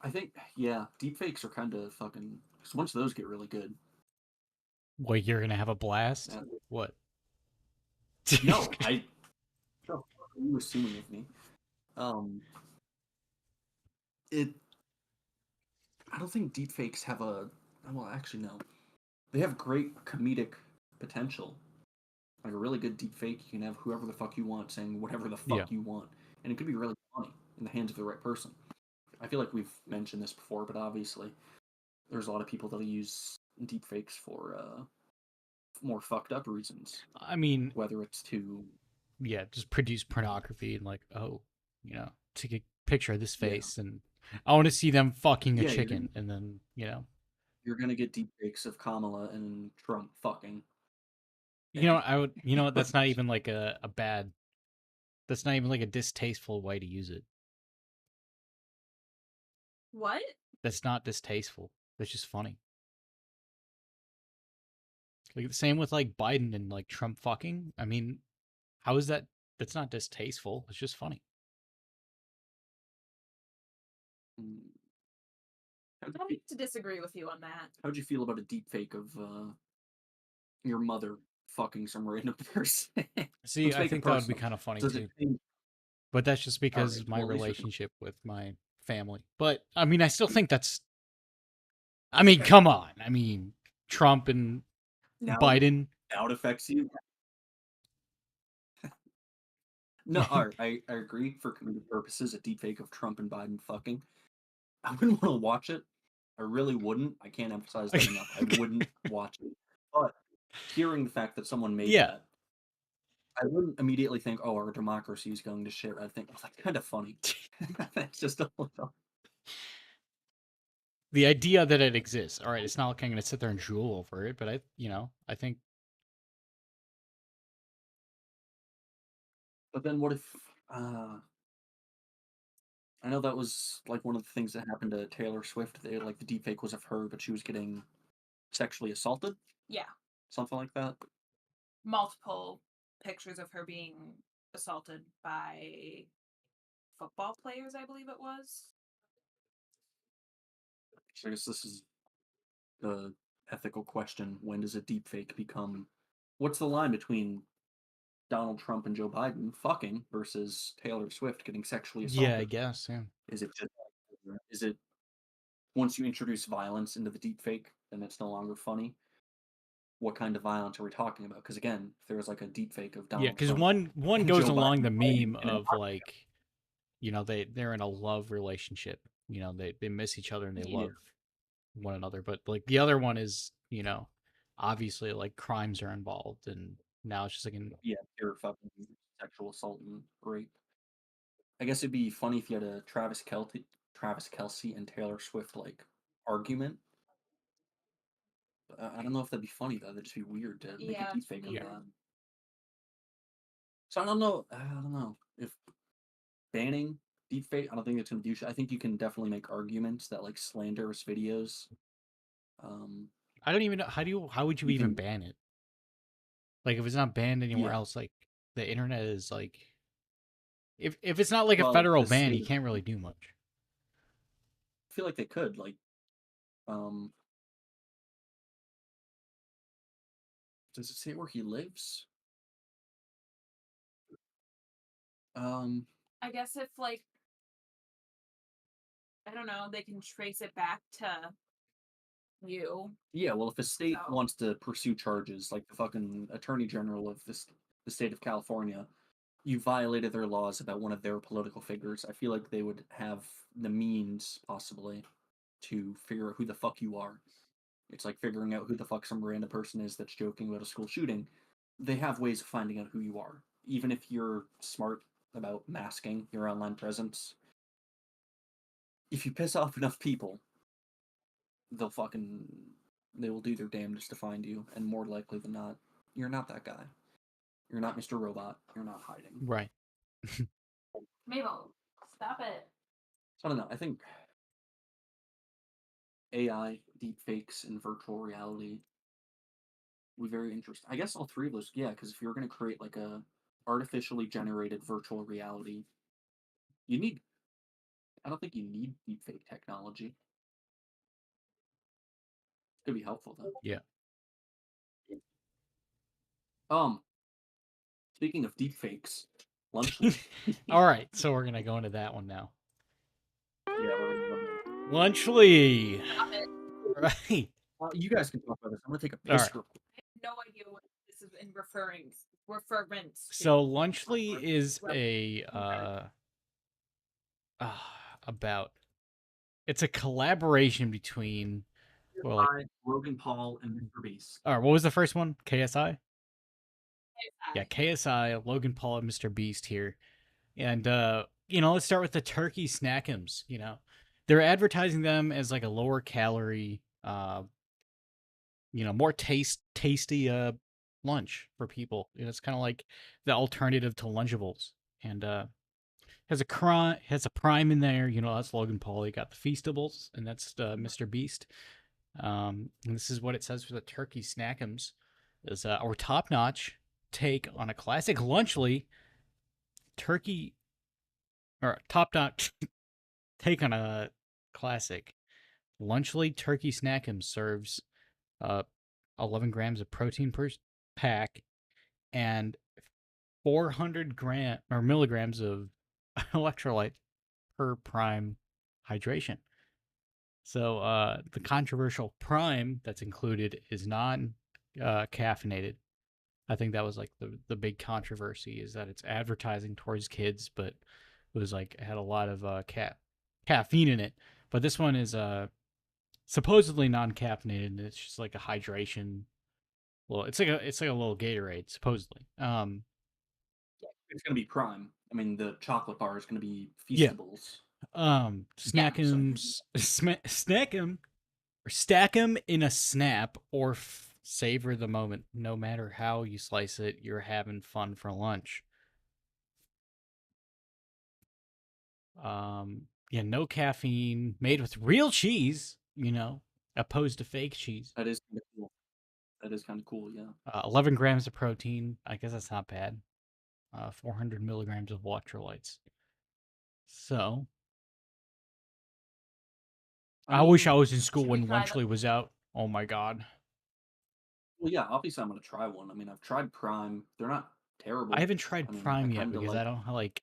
I think yeah, deepfakes are kind of fucking. Because once those get really good, What, you're gonna have a blast? uh, What? no, I. What are you assuming of me? Um, it. I don't think deepfakes have a. Well, actually, no. They have great comedic potential. Like a really good deepfake, you can have whoever the fuck you want saying whatever the Yeah. fuck you want, and it could be really funny in the hands of the right person. I feel like we've mentioned this before, but obviously, there's a lot of people that use deepfakes for more fucked up reasons. I mean, Whether it's to yeah, just produce pornography and like, oh, take a picture of this yeah, face and I want to see them fucking a yeah, chicken, and then you're gonna get deepfakes of Kamala and Trump fucking. I would, that's not even like a bad, that's not even like a distasteful way to use it. What? That's not distasteful. That's just funny. Like the same with like Biden and like Trump fucking. I mean, how is that? That's not distasteful. It's just funny. Mm. I don't need to disagree with you on that. How'd you feel about a deepfake of your mother fucking some random person? See, Let's I make it think that would be personal. kind of funny Does too. it change? But that's just All right. because my Well, at least you're relationship with my family. But I mean, I still think that's. I mean, come on. I mean, Trump and now. Biden. Now it affects you. No, all right, I agree for comedic purposes. A deepfake of Trump and Biden fucking. I wouldn't want to watch it. I really wouldn't. I can't emphasize that enough. I wouldn't watch it. But hearing the fact that someone made Yeah. that, I wouldn't immediately think, "Oh, our democracy is going to shit." I'd think, "Oh, that's kind of funny." That's just a little. The idea that it exists. All right, it's not like I'm going to sit there and drool over it, but I think. But then what if? Uh, I know that was like one of the things that happened to Taylor Swift. They, like the deepfake was of her, but she was getting sexually assaulted, Yeah. something like that. Multiple pictures of her being assaulted by football players, I believe it was. So I guess this is the ethical question: when does a deepfake become? What's the line between Donald Trump and Joe Biden fucking versus Taylor Swift getting sexually Yeah, I assaulted? guess. Yeah. Is it just is it once you introduce violence into the deepfake, then it's no longer funny? What kind of violence are we talking about? Because again, if there was like a deepfake of Yeah, Donald because Trump one and goes Joe along Biden the fighting meme in an of like, they're in a love relationship. They miss each other and they yeah, love one another. But like the other one is, obviously like crimes are involved, and now it's just like yeah, pure fucking sexual assault and rape. I guess it'd be funny if you had a Travis Kelsey and Taylor Swift like argument. I don't know if that'd be funny though. That'd just be weird to make a Yeah, it's deepfake of weird. that. So I don't know. I don't know if banning deepfake. I don't think it's gonna do shit. I think you can definitely make arguments that like slanderous videos. Um, I don't even know how would you you even can ban it? Like if it's not banned anywhere yeah. else, like the internet is like, if it's not like a Well, federal the ban, you state. can't really do much. I feel like they could like. Um, does it say where he lives? Um, I guess if like I don't know, they can trace it back to you. Yeah, well, if a state So wants to pursue charges, like the fucking attorney general of the state of California, you violated their laws about one of their political figures. I feel like they would have the means, possibly, to figure out who the fuck you are. It's like figuring out who the fuck some random person is that's joking about a school shooting. They have ways of finding out who you are. Even if you're smart about masking your online presence, if you piss off enough people, they'll fucking they will do their damnedest to find you, and more likely than not, you're not that guy. You're not Mr. Robot. You're not hiding. Right. Mabel, stop it. So I don't know. I think AI, deepfakes, and virtual reality would be very interesting. I guess all three of those, yeah, because if you're going to create like a artificially generated virtual reality, you need. I don't think you need deepfake technology. It'd be helpful though. Yeah. Um, Speaking of deepfakes, Lunchly. All right, so we're gonna go into that one now. Yeah, we're gonna go there. Lunchly. Stop it. Right. You guys can talk about this. I'm gonna take a All piss right. real quick. I have no idea what this is in reference to. So Lunchly is a about it's a collaboration between well, like, Logan Paul and Mr. Beast. all right, what was the first one? KSI? KSI. Yeah, KSI, Logan Paul, and Mr. Beast here. And let's start with the turkey snackums, They're advertising them as like a lower calorie, more tasty lunch for people. It's kind of like the alternative to Lunchables. And has a prime in there, that's Logan Paul. You got the Feastables, and that's Mr. Beast. And this is what it says for the turkey snackums: is our top-notch take on a classic Lunchly turkey, or top-notch take on a classic Lunchly turkey snackums. Serves 11 grams of protein per pack and 400 milligrams of electrolyte per prime hydration. So the controversial prime that's included is non caffeinated. I think that was like the big controversy, is that it's advertising towards kids, but it was like it had a lot of caffeine in it. But this one is supposedly non caffeinated, and it's just like a hydration. Well, it's like a little Gatorade, supposedly. It's gonna be Prime. I mean, the chocolate bar is gonna be Yeah. Feastables. Snackums, snack 'em, or stack 'em in a snap, or savor the moment. No matter how you slice it, you're having fun for lunch. No caffeine, made with real cheese, opposed to fake cheese. That is kind of cool. That is kind of cool. Yeah. 11 grams of protein. I guess that's not bad. 400 milligrams of electrolytes. So, I wish I was in school Should we when try Lunchly was out. Oh my god. Well, yeah. Obviously, I'm gonna try one. I mean, I've tried Prime. They're not terrible. I haven't tried I mean, Prime I yet kinda because like.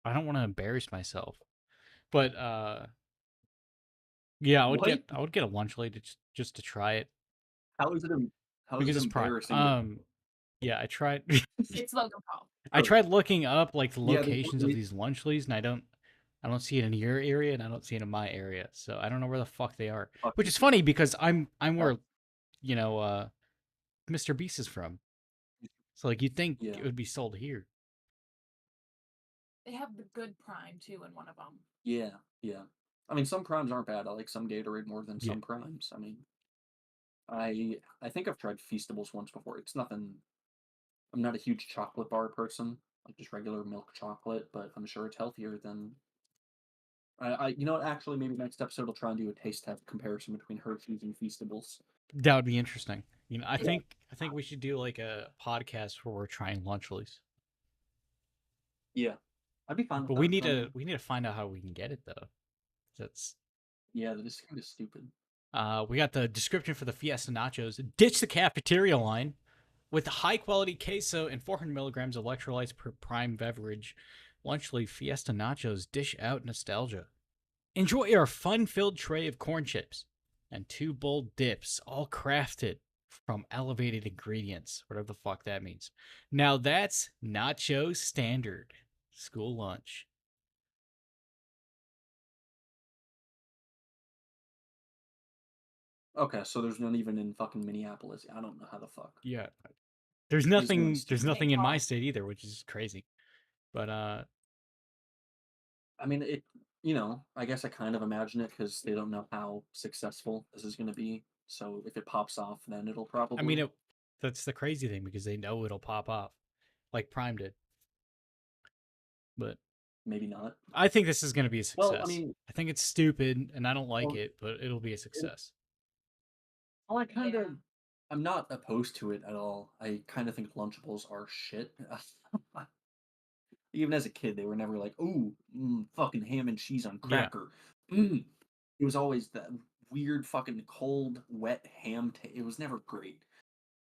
I don't want to embarrass myself. But yeah, I would What? get a Lunchly just to try it How is it? How is because it it's Prime. embarrassing? Yeah, I tried. It's Logan Paul. I tried looking up like the Yeah, locations of these Lunchlys, and I don't see it in your area, and I don't see it in my area, so I don't know where the fuck they are. Which is funny because I'm where Mr. Beast is from. So like you'd think Yeah. it would be sold here. They have the good prime too in one of them. Yeah, yeah. I mean, some primes aren't bad. I like some Gatorade more than Yeah. some primes. I mean, I think I've tried Feastables once before. It's nothing. I'm not a huge chocolate bar person, like just regular milk chocolate, but I'm sure it's healthier than. You know what? Actually, maybe next episode I'll try and do a taste test comparison between Hershey's and Feastables. That would be interesting. I think we should do like a podcast where we're trying Lunchlys. Yeah, I'd be fine with But that. we need to find out how we can get it though. That's Yeah, that is kind of stupid. we got the description for the Fiesta Nachos. Ditch the cafeteria line. With high quality queso and 400 milligrams of electrolytes per prime beverage, Lunchly Fiesta Nachos dish out nostalgia. Enjoy our fun filled tray of corn chips and 2 bold dips, all crafted from elevated ingredients, whatever the fuck that means. Now that's nacho standard school lunch. Okay, so there's none even in fucking Minneapolis. I don't know how the fuck. Yeah. There's He's really nothing there's stupid. nothing in my Paul. state either, which is crazy. But I mean, I guess I kind of imagine it because they don't know how successful this is going to be. So if it pops off, then it'll probably. I mean that's the crazy thing because they know it'll pop off like Prime did. But maybe not. I think this is going to be a success. Well, I mean, I think it's stupid and I don't like well, it, but it'll be a success. well, I kind of, Yeah. I'm not opposed to it at all. I kind of think Lunchables are shit. Even as a kid, they were never like, "Ooh, fucking ham and cheese on Yeah. cracker." Mm. It was always that weird, fucking cold, wet ham. It was never great.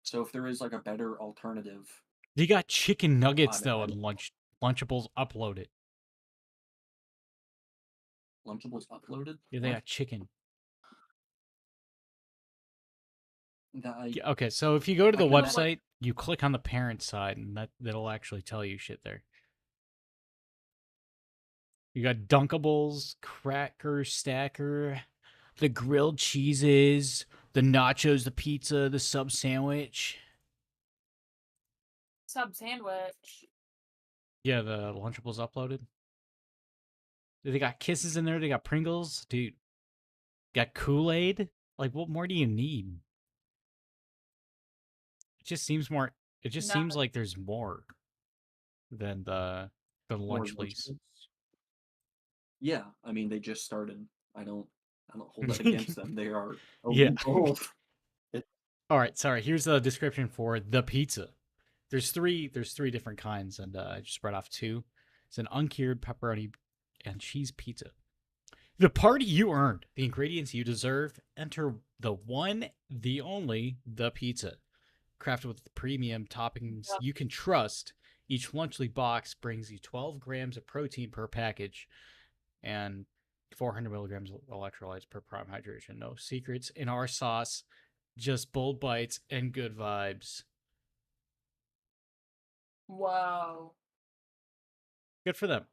So if there is like a better alternative, They got chicken nuggets though I'd at Lunchables uploaded. Lunchables uploaded. Yeah, they What? got chicken. That I Okay, so if you go to I the can imagine. website, you click on the parent side, and that'll actually tell you shit there. You got Dunkables, Cracker Stacker, the grilled cheeses, the nachos, the pizza, the sub sandwich. Sub sandwich. Yeah, the Lunchables uploaded. They got kisses in there. They got Pringles, dude. Got Kool-Aid. Like, what more do you need? It just seems more. It just seems Nothing. like there's more than the More Lunchlies. Lunchables. Yeah, I mean they just started. I don't hold that against them. They are Yeah. old. All right, sorry. Here's the description for the pizza. There's three different kinds, and I just brought off two. It's an uncured pepperoni and cheese pizza. The party you earned, the ingredients you deserve. Enter the one, the only, the pizza. Crafted with premium toppings you can trust. Each Lunchly box brings you 12 grams of protein per package and 400 milligrams of electrolytes per prime hydration. No secrets in our sauce, just bold bites and good vibes. Whoa. Good for them.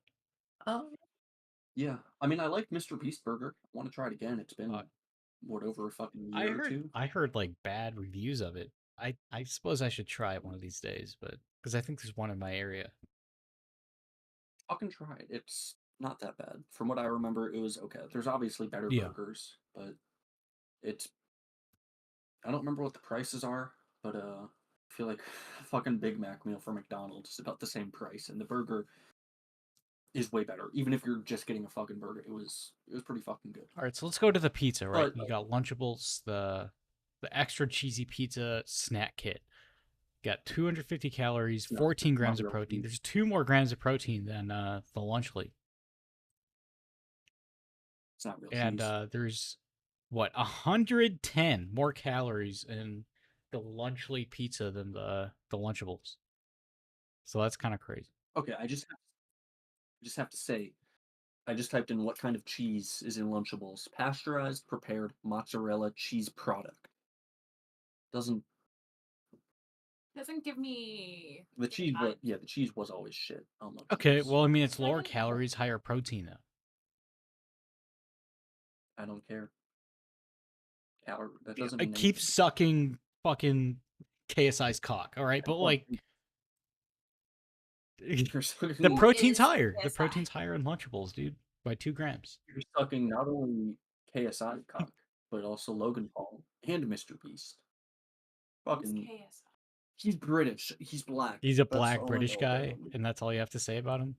Yeah, I mean I like Mr. Beast Burger. I want to try it again. It's been what, over a fucking year or two. I heard like bad reviews of it. I suppose I should try it one of these days, but because I think there's one in my area. Fucking try it. It's not that bad. From what I remember, it was okay. There's obviously better Yeah. burgers, but it's I don't remember what the prices are, but I feel like a fucking Big Mac meal for McDonald's is about the same price, and the burger is way better. Even if you're just getting a fucking burger, it was pretty fucking good. All right, so let's go to the pizza, right? But You got Lunchables, the extra cheesy pizza snack kit. Got 250 calories, no, 14 not grams of real protein. cheese. There's 2 more grams of protein than the Lunchly. It's not real And cheese. there's what 110 more calories in the Lunchly pizza than the Lunchables. So that's kind of crazy. Okay, I just have to say, I just typed in what kind of cheese is in Lunchables. Pasteurized, prepared mozzarella cheese product. Doesn't Doesn't give me the good cheese? But vibes. yeah, the cheese was always shit on Okay, Lunchables. well, I mean, it's But I lower didn't know. calories, higher protein, though. I don't care. That Yeah, doesn't I mean keep anything. sucking fucking KSI's cock, all right? But, like, You're sucking, the Who protein's is higher. The KSI? protein's higher in Lunchables, dude, by 2 grams. you're sucking not only KSI cock, but also Logan Paul and Mr. Beast. Who's Fucking, KSI? he's British. He's black. He's a That's black all I British know about guy, him. and that's all you have to say about him?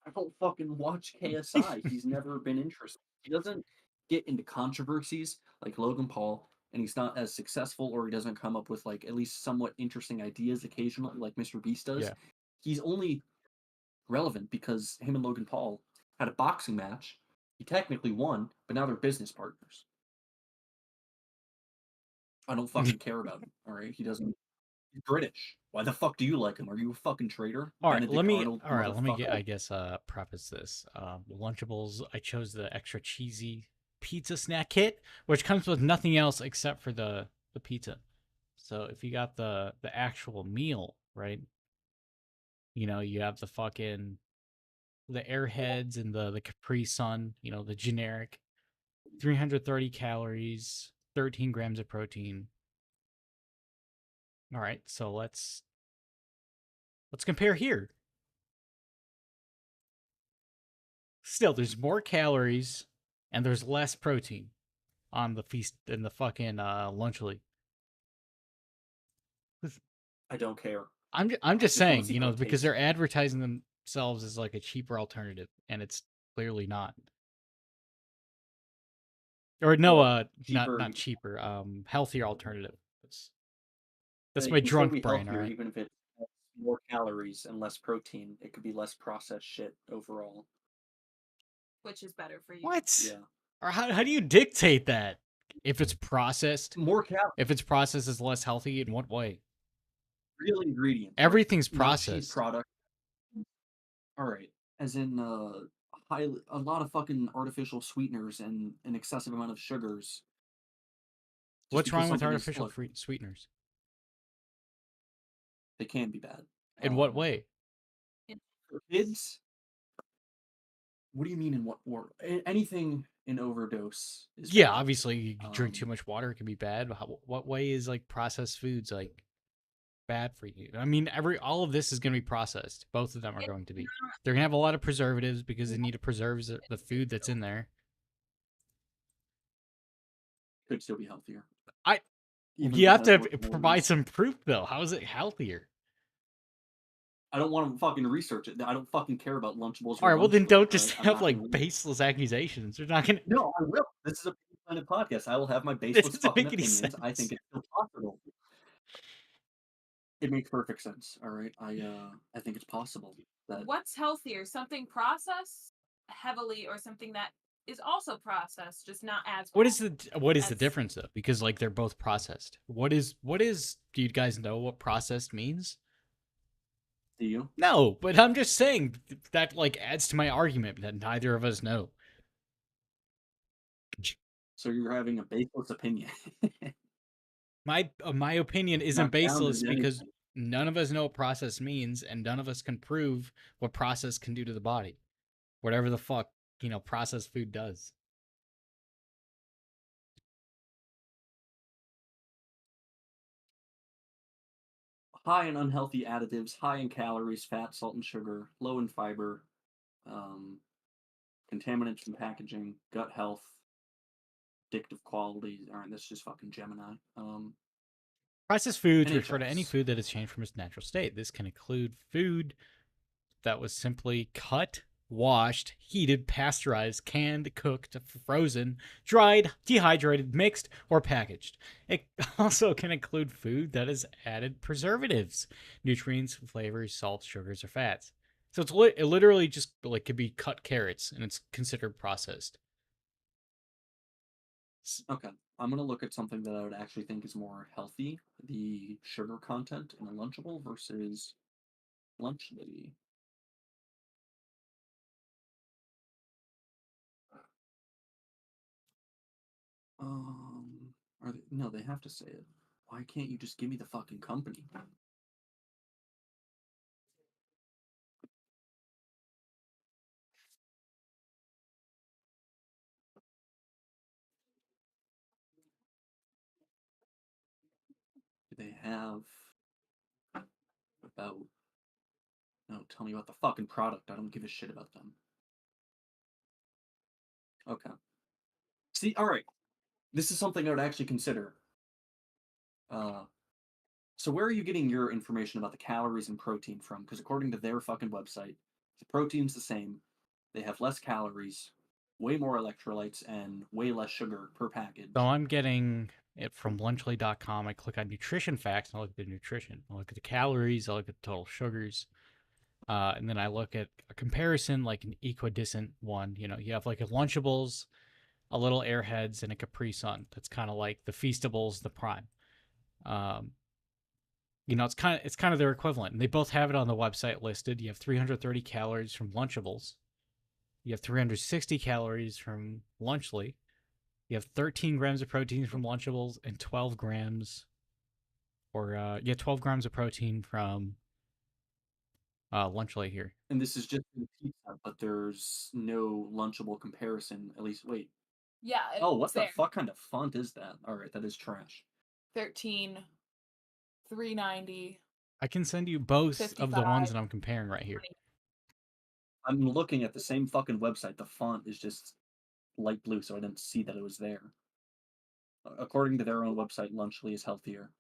I don't fucking watch KSI. He's never been interested. He doesn't get into controversies like Logan Paul, and he's not as successful, or he doesn't come up with like at least somewhat interesting ideas occasionally, like Mr. Beast does. Yeah. He's only relevant because him and Logan Paul had a boxing match. He technically won, but now they're business partners. I don't fucking care about him. All right, he doesn't. He's British. Why the fuck do you like him? Are you a fucking traitor? All right, Benedict Arnold, let me get, motherfucker. I guess, preface this. Lunchables, I chose the extra cheesy pizza snack kit, which comes with nothing else except for the pizza. So if you got the actual meal, right? You know, you have the fucking the Airheads and the Capri Sun, you know, the generic 330 calories, 13 grams of protein. All right, so let's compare here. Still, there's more calories and there's less protein on the feast in the fucking Lunchly. I don't care. I'm just just wanna saying, see you how know, it because tastes. they're advertising themselves as like a cheaper alternative, and it's clearly not. Or no, Well, not cheaper. cheaper, healthier alternative. That's It my can still drunk be brain, all healthier, right? even if it's more calories and less protein. It could be less processed shit overall. Which is better for you? What? Yeah, Or how do you dictate that? If it's processed, more calories, if it's processed is less healthy, in what way? real ingredients, right? Everything's Not cheap processed. product. All right, as in a lot of fucking artificial sweeteners and an excessive amount of sugars. Just What's because wrong with something is artificial look, sweeteners? they can be bad. In what way? For kids, what do you mean in what or anything in overdose is Yeah, bad. obviously, you drink too Um, much water, it can be bad. What way is like processed foods like bad for you? I mean, all of this is going to be processed. Both of them are It's going to be. not. They're going to have a lot of preservatives because they need to preserve the food that's in there. could still be healthier. I Even You if it have has to more provide calories. some proof though. How is it healthier? I don't want to fucking research it. I don't fucking care about Lunchables All or right, well Lunch then Food. don't All just right, I'm have not like gonna. baseless accusations. They're not gonna. No, I will. This is a Planet podcast. I will have my This baseless doesn't fucking make any opinions. I sense. think it's still possible. It makes perfect sense. All right, I think it's possible that What's healthier? Something processed heavily, or something that is also processed, just not as What bad is the as. difference though? Because like they're both processed. What is? Do you guys know what processed means? do you. No, but I'm just saying that like adds to my argument that neither of us know. So you're having a baseless opinion. My opinion isn't Not baseless grounded in because anything. none of us know what process means, and none of us can prove what process can do to the body. Whatever the fuck processed food does. High in unhealthy additives, high in calories, fat, salt, and sugar, low in fiber, um, contaminants from packaging, gut health, addictive qualities. All right, that's just fucking Gemini. Processed foods refer to any NHS. food that has changed from its natural state. This can include food that was simply cut, washed, heated, pasteurized, canned, cooked, frozen, dried, dehydrated, mixed, or packaged. It also can include food that has added preservatives, nutrients, flavors, salts, sugars, or fats. So it literally just like could be cut carrots and it's considered processed. Okay, I'm gonna look at something that I would actually think is more healthy: the sugar content in a Lunchable versus Lunchly. Are they, no, they have to say it. Why can't you just give me the fucking company? Do they have about? No, tell me about the fucking product. I don't give a shit about them. Okay. See, all right. This is something I would actually consider. Uh, so where are you getting your information about the calories and protein from? Because according to their fucking website, the protein's the same. They have less calories, way more electrolytes, and way less sugar per So package. I'm getting it from lunchly.com. I click on nutrition facts and I look at the nutrition. I look at the calories, I look at the total sugars. And then I look at a comparison, like an equidistant one. You know, you have like a Lunchables, a little Airheads, and a Capri Sun. That's kind of like the Feastables, the Prime. Um, it's kind of their equivalent. And they both have it on the website listed. You have 330 calories from Lunchables. You have 360 calories from Lunchly. You have 13 grams of protein from Lunchables and 12 grams, 12 grams of protein from Lunchly here. And this is just the pizza, but there's no Lunchable comparison. At least, wait. Yeah. Oh, what it's the there. fuck kind of font is that? All right, that is trash. 13, 390. I can send you both of the 55. ones that I'm comparing right here. I'm looking at the same fucking website. The font is just light blue, so I didn't see that it was there. According to their own website, Lunchly is healthier.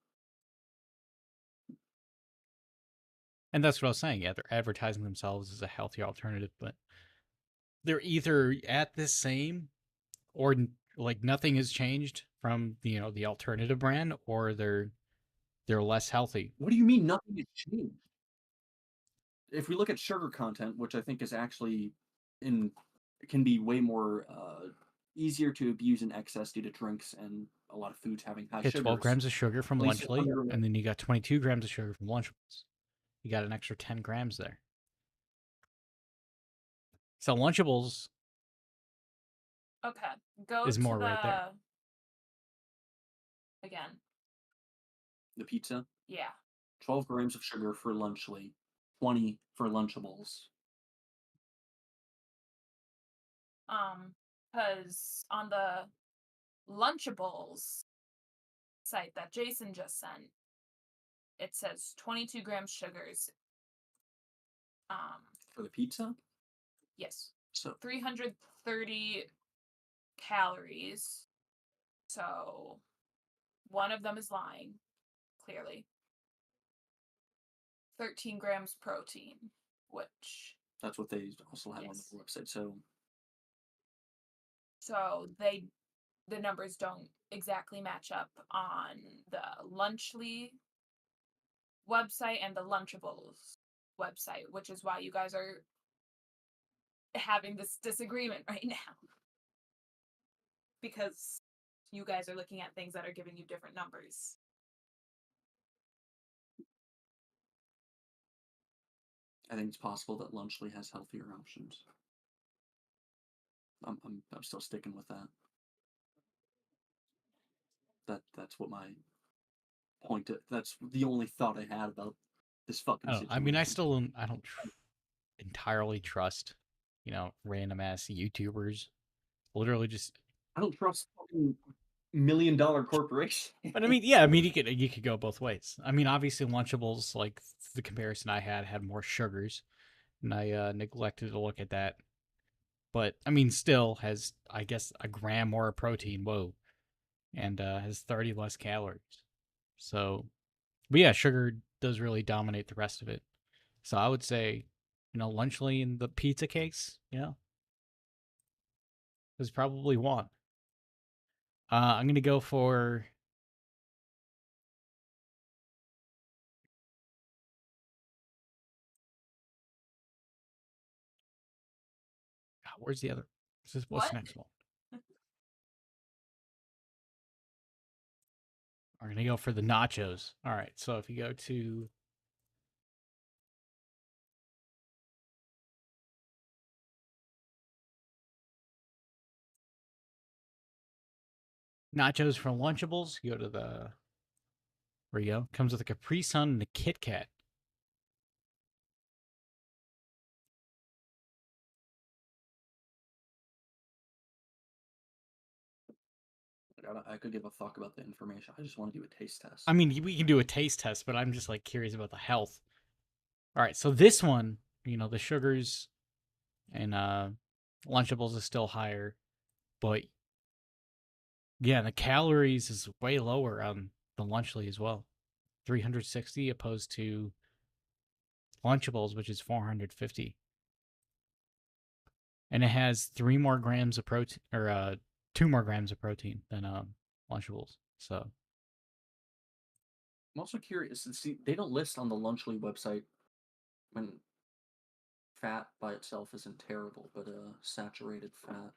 And that's what I was saying. Yeah, they're advertising themselves as a healthier alternative, but they're either at the same or like nothing has changed from the alternative brand, or they're less healthy. What do you mean nothing has changed? If we look at sugar content, which I think is actually can be way more easier to abuse in excess due to drinks and a lot of foods having high Hit sugars. 12 grams of sugar from At least Lunchly, 100 and then you got 22 grams of sugar from Lunchables. You got an extra 10 grams there. So Lunchables Okay. Go is to more the right there. again. The pizza, Yeah. 12 grams of sugar for Lunchly, 20 for Lunchables. Because on the Lunchables site that Jason just sent, it says 22 grams sugars. For the pizza? Yes. So 330 calories. So one of them is lying, clearly. 13 grams protein, which that's what they also have on Yes. the website. so the numbers don't exactly match up on the Lunchly website and the Lunchables website, which is why you guys are having this disagreement right now. Because you guys are looking at things that are giving you different numbers. I think it's possible that Lunchly has healthier options. I'm still sticking with that. That's what my point. That's the only thought I had about this fucking situation. I mean, I don't entirely trust, random ass YouTubers. Literally just. I don't trust fucking $1 million corporations. But I mean, yeah, I mean, you could go both ways. I mean, obviously, Lunchables, like the comparison I had more sugars, and I neglected to look at that. But I mean, still has, I guess, a gram more of protein. Whoa, and has 30 less calories. So, but yeah, sugar does really dominate the rest of it. So I would say, Lunchly and the pizza cakes, is probably one. I'm gonna go for. Where's the other? What's What? the next one? We're gonna go for the nachos. All right, so if you go to nachos from Lunchables, you go to the where you go. Comes with a Capri Sun and a Kit Kat. I could give a fuck about the information. I just want to do a taste test. I mean, we can do a taste test, but I'm just like curious about the health. All right, so this one, the sugars and Lunchables is still higher, but yeah, the calories is way lower on the Lunchly as well. 360 opposed to Lunchables, which is 450. And it has 3 more grams of protein, or 2 more grams of protein than Lunchables. So I'm also curious. See, they don't list on the Lunchly website when fat by itself isn't terrible, but saturated fat,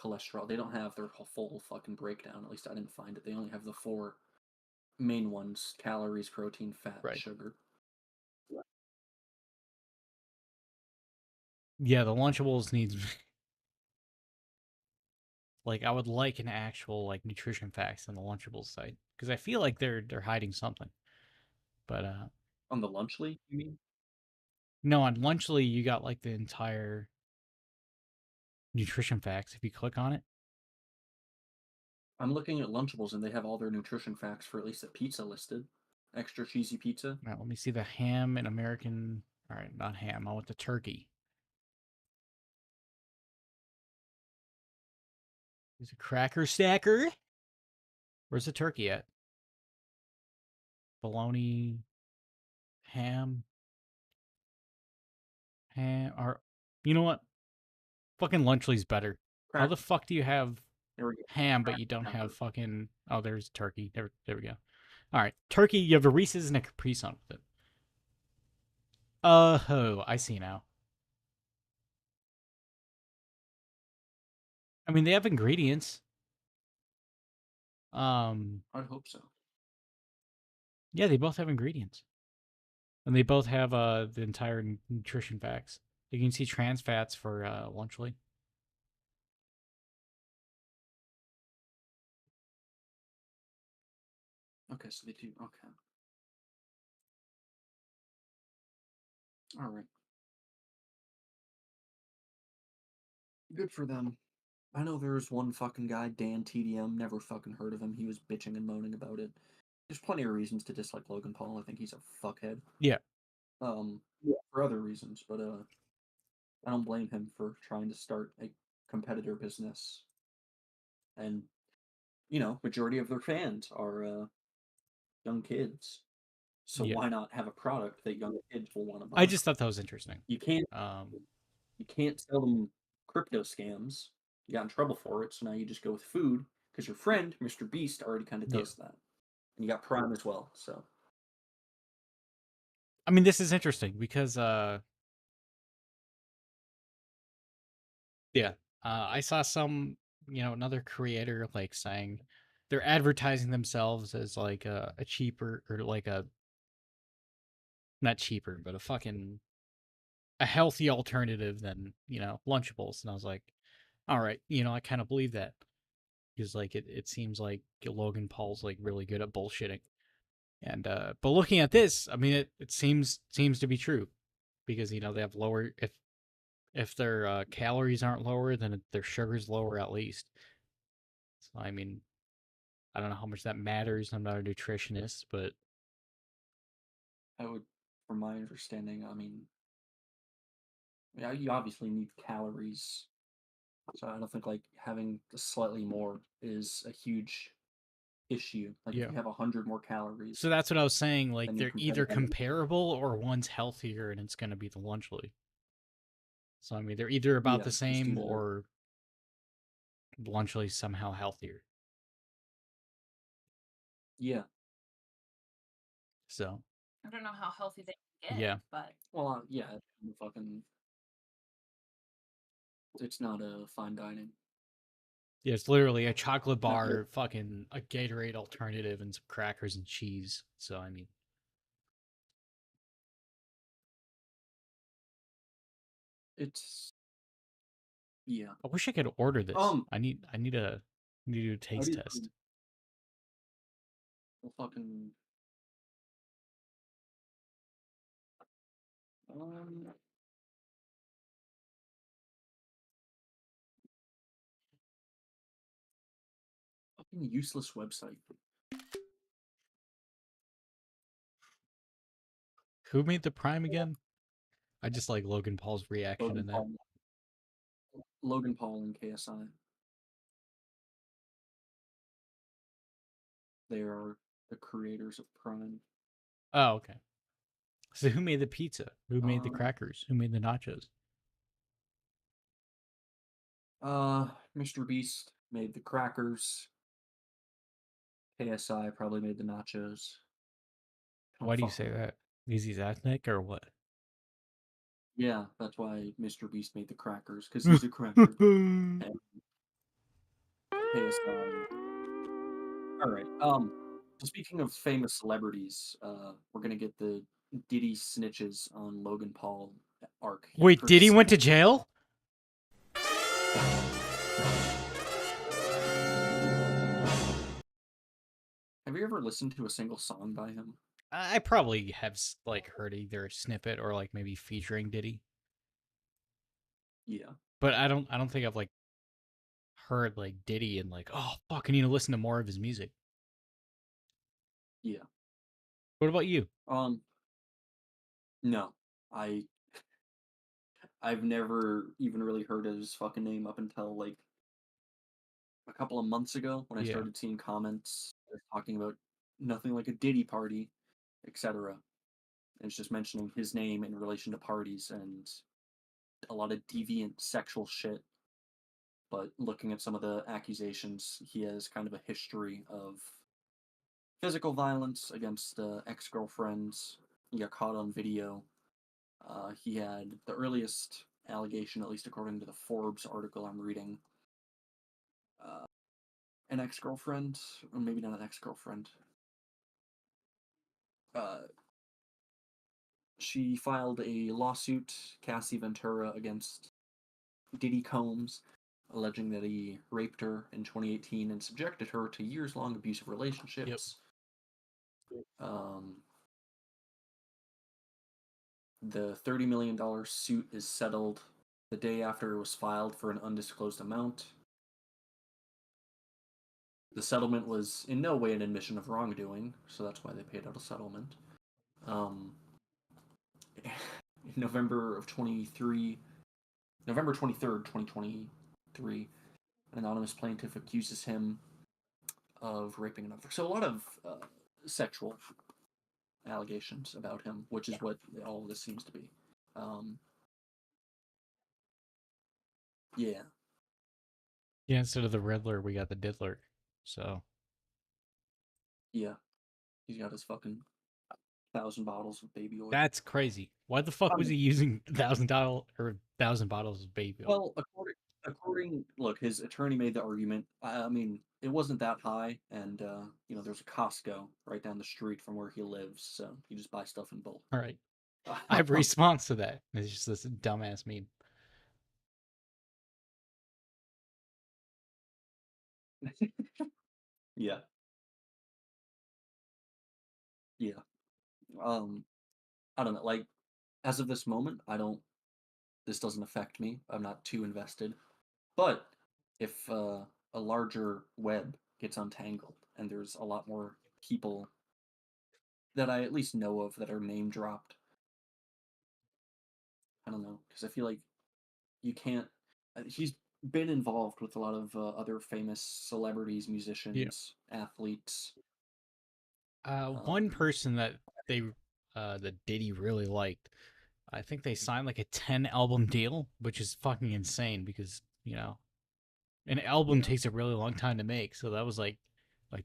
cholesterol. They don't have their full fucking breakdown. At least I didn't find it. They only have the 4 main ones: calories, protein, fat, Right. sugar. Yeah, the Lunchables needs like I would like an actual like nutrition facts on the Lunchables site because I feel like they're hiding something. But On the Lunchly, you mean? no, on Lunchly you got like the entire nutrition facts if you click on it. I'm looking at Lunchables and they have all their nutrition facts for at least the pizza listed. Extra cheesy pizza. Now, let me see the ham and American. All right, not ham. I want the turkey. There's a cracker stacker. Where's the turkey at? Bologna, ham, or you know what? Fucking Lunchly's better. How Crack. the fuck do you have There we go. ham, but Cracker you don't have pounder. fucking? Oh, there's turkey. There we go. All right, turkey. You have a Reese's and a Capri Sun with it. Oh, I see now. I mean, they have ingredients. I'd hope so. Yeah, they both have ingredients, and they both have the entire nutrition facts. You can see trans fats for Lunchly. Okay, so they do. Okay. All right. Good for them. I know there's one fucking guy, Dan TDM, never fucking heard of him. He was bitching and moaning about it. There's plenty of reasons to dislike Logan Paul. I think he's a fuckhead. Yeah. For other reasons, but I don't blame him for trying to start a competitor business. And majority of their fans are young kids. So Yeah. why not have a product that young kids will want to buy? I just thought that was interesting. You can't sell them crypto scams. You got in trouble for it, so now you just go with food because your friend, Mr. Beast, already kind of Yeah. does that. And you got Prime as well, so I mean, this is interesting because yeah, I saw another creator like saying they're advertising themselves as like a cheaper or like a not cheaper, but a healthy alternative than Lunchables, and I was like, all right, I kind of believe that because like it seems like Logan Paul's like really good at bullshitting, and but looking at this, I mean it seems to be true because they have lower if their calories aren't lower, then their sugar's lower at least. So I mean, I don't know how much that matters. I'm not a nutritionist, but I would, from my understanding, I mean, yeah, you obviously need calories. So I don't think like having slightly more is a huge issue. Like if yeah. you have 100 more calories So that's what I was saying. Like than your they're either competitor, comparable or one's healthier, and it's going to be the Lunchly. So I mean, they're either about yeah, the just due same to or Lunchly's somehow healthier. yeah. So I don't know how healthy they can get, yeah, but Well, yeah, fucking, it's not a fine dining. yeah, it's literally a chocolate No, bar, fucking a Gatorade alternative, and some crackers and cheese. So I mean, it's yeah. I wish I could order this. Um, I need to do a I taste did test. well, um, fucking useless website. Who made the Prime again? I just like Logan Paul's reaction Logan in that. Paul, Logan Paul and KSI. They are the creators of Prime. Oh, okay. So who made the pizza? Who made the Um, crackers? Who made the nachos? Mr. Beast made the crackers. KSI probably made the nachos. Don't Why do you fuck say with him. that? Because he's ethnic or what? Yeah, that's why Mr. Beast made the crackers because he's a cracker. And KSI. All right. Speaking of famous celebrities, we're gonna get the Diddy snitches on Logan Paul arc here Wait, pretty Diddy soon. went to jail? Have you ever listened to a single song by him? I probably have like heard either a snippet or like maybe featuring Diddy, Yeah, but I don't think I've like heard like Diddy and like, oh fuck, I need to listen to more of his music. yeah. What about you? Um, no, I I've never even really heard his fucking name up until like a couple of months ago when I Yeah. started seeing comments talking about nothing like a Diddy party, etc. And it's just mentioning his name in relation to parties and a lot of deviant sexual shit. But looking at some of the accusations, he has kind of a history of physical violence against ex girlfriends. He got caught on video. He had the earliest allegation, at least according to the Forbes article I'm reading, uh, an ex girlfriend, or maybe not an ex girlfriend. Uh, she filed a lawsuit, Cassie Ventura, against Diddy Combs, alleging that he raped her in 2018 and subjected her to years long abusive Yep. relationships. Um, the $30 million suit is settled the day after it was filed for an undisclosed amount. The settlement was in no way an admission of wrongdoing, so that's why they paid out a settlement. Um, in November 23rd, 2023, an anonymous plaintiff accuses him of raping another. So a lot of sexual allegations about him, which is what all of this seems to be. Um, yeah, Yeah, instead of the Riddler, we got the Diddler. So yeah, he's got his fucking 1,000 bottles of baby oil. that's crazy. Why the fuck was he using $1,000 or 1,000 bottles of baby oil? Well, look, his attorney made the argument. I mean, it wasn't that high, and there's a Costco right down the street from where he lives, so you just buy stuff in bulk. All right. I have a response to that. It's just this dumbass meme. Yeah, yeah. Um, I don't know. Like, as of this moment, I don't. This doesn't affect me. I'm not too invested. But if a larger web gets untangled and there's a lot more people that I at least know of that are name dropped, I don't know, because I feel like you can't. He's been involved with a lot of other famous celebrities, Yeah. musicians, athletes. One Um, person that they that Diddy really liked, I think they signed like a 10 album deal, which is fucking insane because, an album yeah, takes a really long time to make. So that was like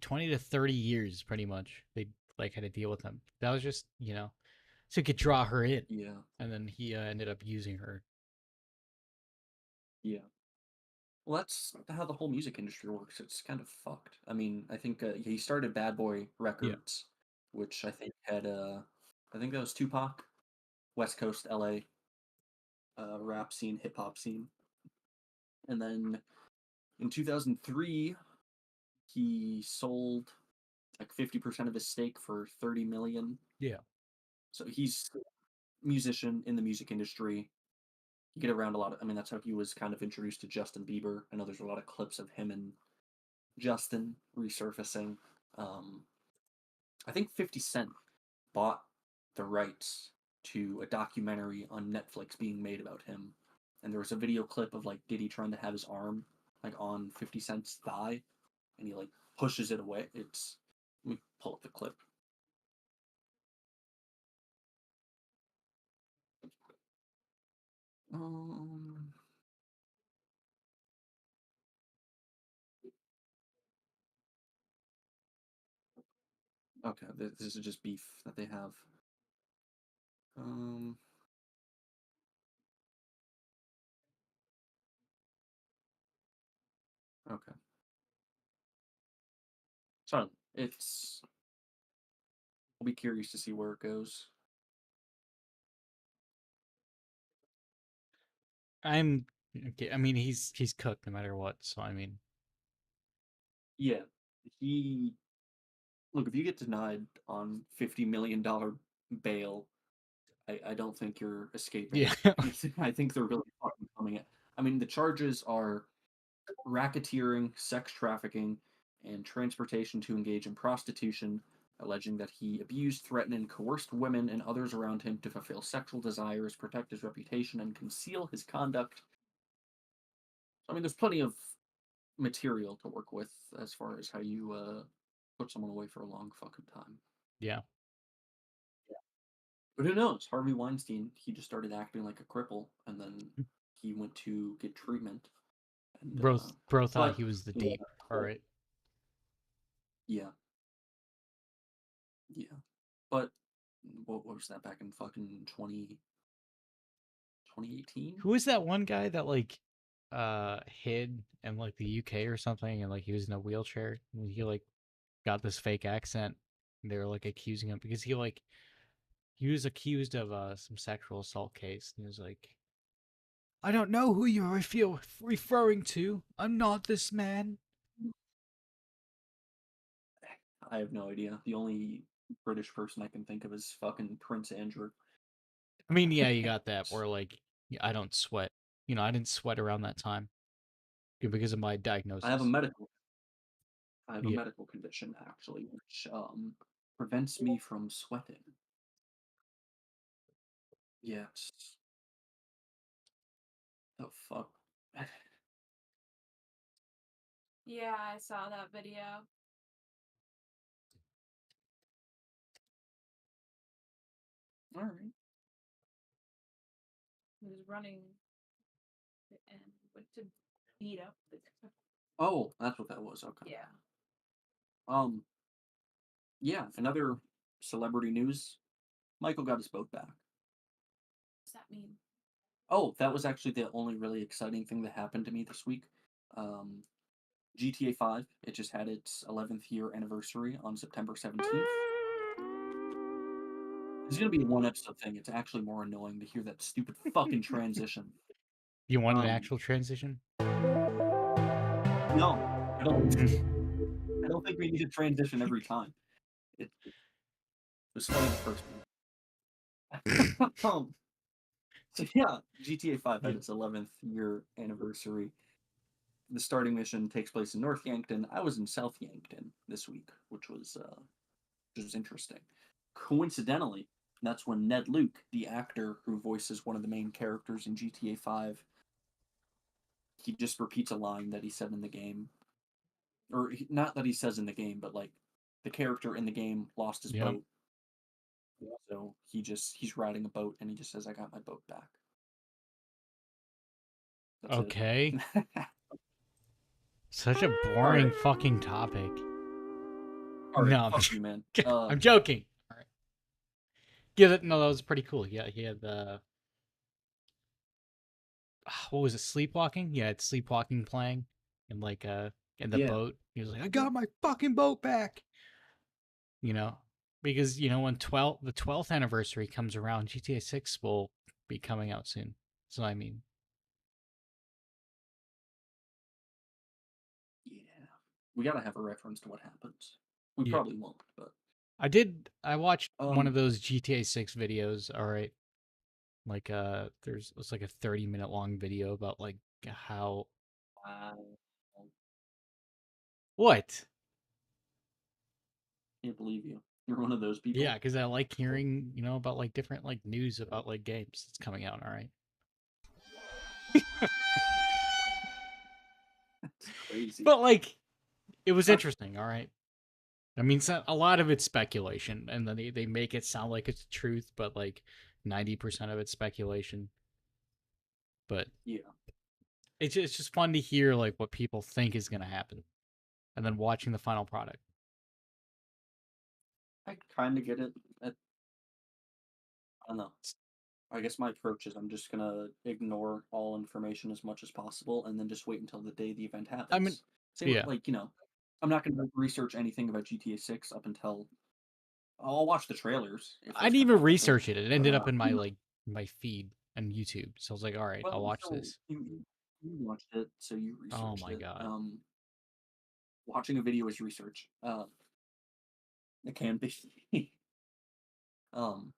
20 to 30 years pretty much. They like had to deal with him. That was just, so he could draw her in. yeah, And then he ended up using her. yeah. Well, that's how the whole music industry works. It's kind of fucked. I mean, I think he started Bad Boy Yeah. Records, which I think had I think that was Tupac, West Coast LA rap scene, hip hop scene, and then in 2003 he sold like 50% of his stake for 30 million. Yeah. So he's a musician in the music industry. You get around a lot of, I mean, that's how he was kind of introduced to Justin Bieber. I know there's a lot of clips of him and Justin resurfacing. Um, I think 50 Cent bought the rights to a documentary on Netflix being made about him. And there was a video clip of like Diddy trying to have his arm like on 50 Cent's thigh and he like pushes it away. It's Let me pull up the clip. Um okay, this is just beef that they have. Um okay. So it's I'll be curious to see where it goes. I'm okay. I mean, he's cooked no matter what. So I mean, Yeah, he look if you get denied on $50 million bail, I don't think you're escaping. yeah, I think they're really fucking coming at. I mean, the charges are racketeering, sex trafficking, and transportation to engage in prostitution, alleging that he abused, threatened, and coerced women and others around him to fulfill sexual desires, protect his reputation, and conceal his conduct. I mean, there's plenty of material to work with as far as how you put someone away for a long fucking time. yeah. But who knows? Harvey Weinstein, he just started acting like a cripple, and then he went to get treatment. And Bro thought but he was the yeah, deep. All right. yeah, yeah. But what was that back in fucking 2018? Who was that one guy that like hid in like the UK or something, and like he was in a wheelchair and he like got this fake accent. And they were like accusing him because he was accused of some sexual assault case, and he was like, "I don't know who you're referring to. I'm not this man." I have no idea. The only British person I can think of is fucking Prince Andrew. I mean, yeah, you got that. Or like, I don't sweat. You know, I didn't sweat around that time because of my I have a diagnosis. medical I have a Yeah. medical condition actually, which prevents me from sweating. Yes. The fuck. Yeah, I saw that video. All right. He was running and went to beat up the guy. Oh, that's what that was. Okay. Yeah. Um. Yeah. Another celebrity news. Michael got his boat back. What's that mean? Oh, that was actually the only really exciting thing that happened to me this week. Um, GTA 5, it just had its 11th year anniversary on September 17th. It's going to be a one episode thing. It's actually more annoying to hear that stupid fucking transition. You want an Um, actual transition? no, I don't. I don't think we need a transition every time. It was funny the first one. So yeah, GTA 5 had Yeah. its 11th year anniversary. The starting mission takes place in North Yankton. I was in South Yankton this week, which was interesting. Coincidentally, that's when Ned Luke, the actor who voices one of the main characters in GTA 5, he just repeats a line that he said in the game. Or not that he says in the game, but like the character in the game lost his Yeah. boat. So he's riding a boat and he just says, "I got my boat back." That's Okay. it. Such a All boring right, fucking topic. all right, No, fuck you, man. I'm joking. All right. Yeah, no, that was pretty cool. Yeah, he had the what was it? Sleepwalking? Yeah, it's sleepwalking playing, and like in the Yeah, boat. He was like, "I got my fucking boat back." You know, because when the 12th anniversary comes around, GTA 6 will be coming out soon. So I mean, yeah. We gotta have a reference to what happens. We yeah. probably won't, but I watched one of um, those GTA 6 videos. All right, like it's like a 30-minute long video about like how I what. can't believe you. You're one of those Yeah, people. because I like hearing, about like different like news about like games that's coming out. All right. It's crazy. But like, it was Uh, interesting. All right. I mean, a lot of it's speculation, and then they make it sound like it's truth, but like 90% of it's speculation. But yeah, it's just fun to hear like what people think is gonna happen, and then watching the final product. I kind of get it. I don't know. I guess my approach is I'm just gonna ignore all information as much as possible, and then just wait until the day the event I mean, happens. Same with yeah, like I'm not gonna research anything about GTA 6 up until I'll watch the trailers. If I those didn't come even out, I think. research it. It But, ended up in my my feed on YouTube. So I was like, all right, I'll well, watch so this. you watched it, so you Oh researched my it. god. Watching a video is research. It can be. um,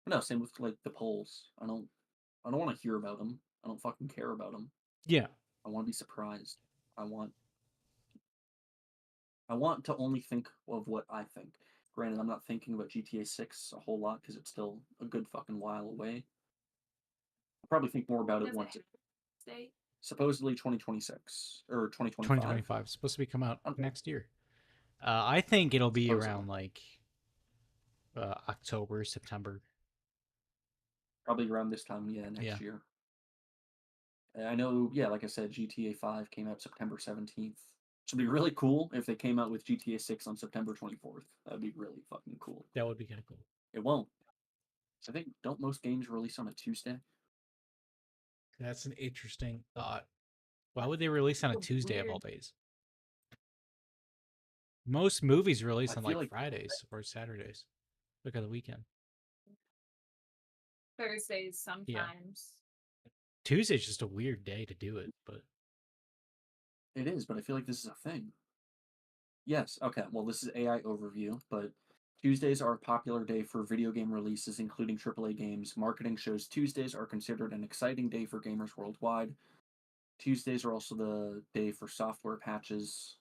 but no, same with like the polls. I don't want to hear about them. I don't fucking care about them. Yeah. I want to be surprised. I want I want to only think of what I think. Granted, I'm not thinking about GTA 6 a whole lot because it's still a good fucking while away. I'll probably think more about it Does it once have state? supposedly 2026 or 2025. 2025 is supposed to be come out Okay. next year. I think it'll be Supposedly. around like October, September. Probably around this time, yeah, Yeah. next year. I know, yeah, like I said, GTA 5 came out September 17th. Which would be really cool if they came out with GTA 6 on September 24th. That'd be really fucking cool. That would be kind of cool. It won't. I think, don't most games release on a Tuesday? That's an interesting thought. Why would they release on a Tuesday of all days? Most movies release I on feel like like Fridays or Saturdays. Look at the weekend. Thursdays Yeah. sometimes. Tuesday's just a weird day to do it, but it is, but I feel like this is a thing. Yes, okay, well, this is AI overview, but Tuesdays are a popular day for video game releases, including AAA games. Marketing shows Tuesdays are considered an exciting day for gamers worldwide. Tuesdays are also the day for software patches,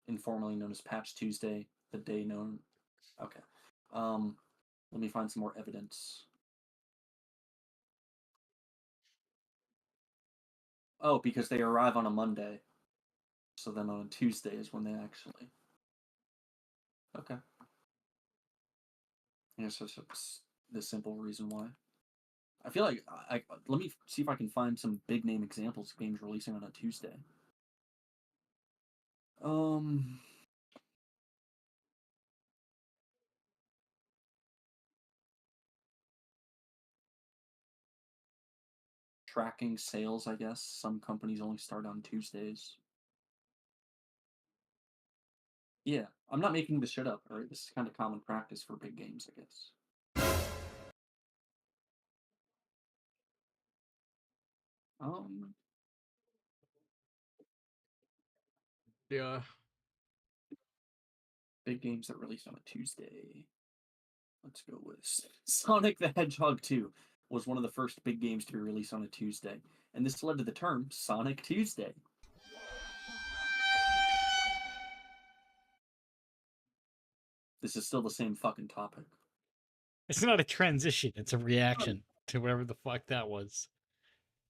informally known as Patch Tuesday, the day known. Okay. Um, Let me find some more evidence. Oh, because they arrive on a Monday. So then on a Tuesday is when they actually. Okay. I guess that's the simple reason why. I feel like let me see if I can find some big name examples of games releasing on a Tuesday. Um, Tracking sales, I guess. Some companies only start on Tuesdays. Yeah, I'm not making this shit up, alright? This is kind of common practice for big games, I guess. Um, yeah. Big games that released on a Tuesday. Let's go with Sonic the Hedgehog 2 was one of the first big games to be released on a Tuesday, and this led to the term Sonic Tuesday. This is still the same fucking topic. It's not a transition, it's a reaction to whatever the fuck that was.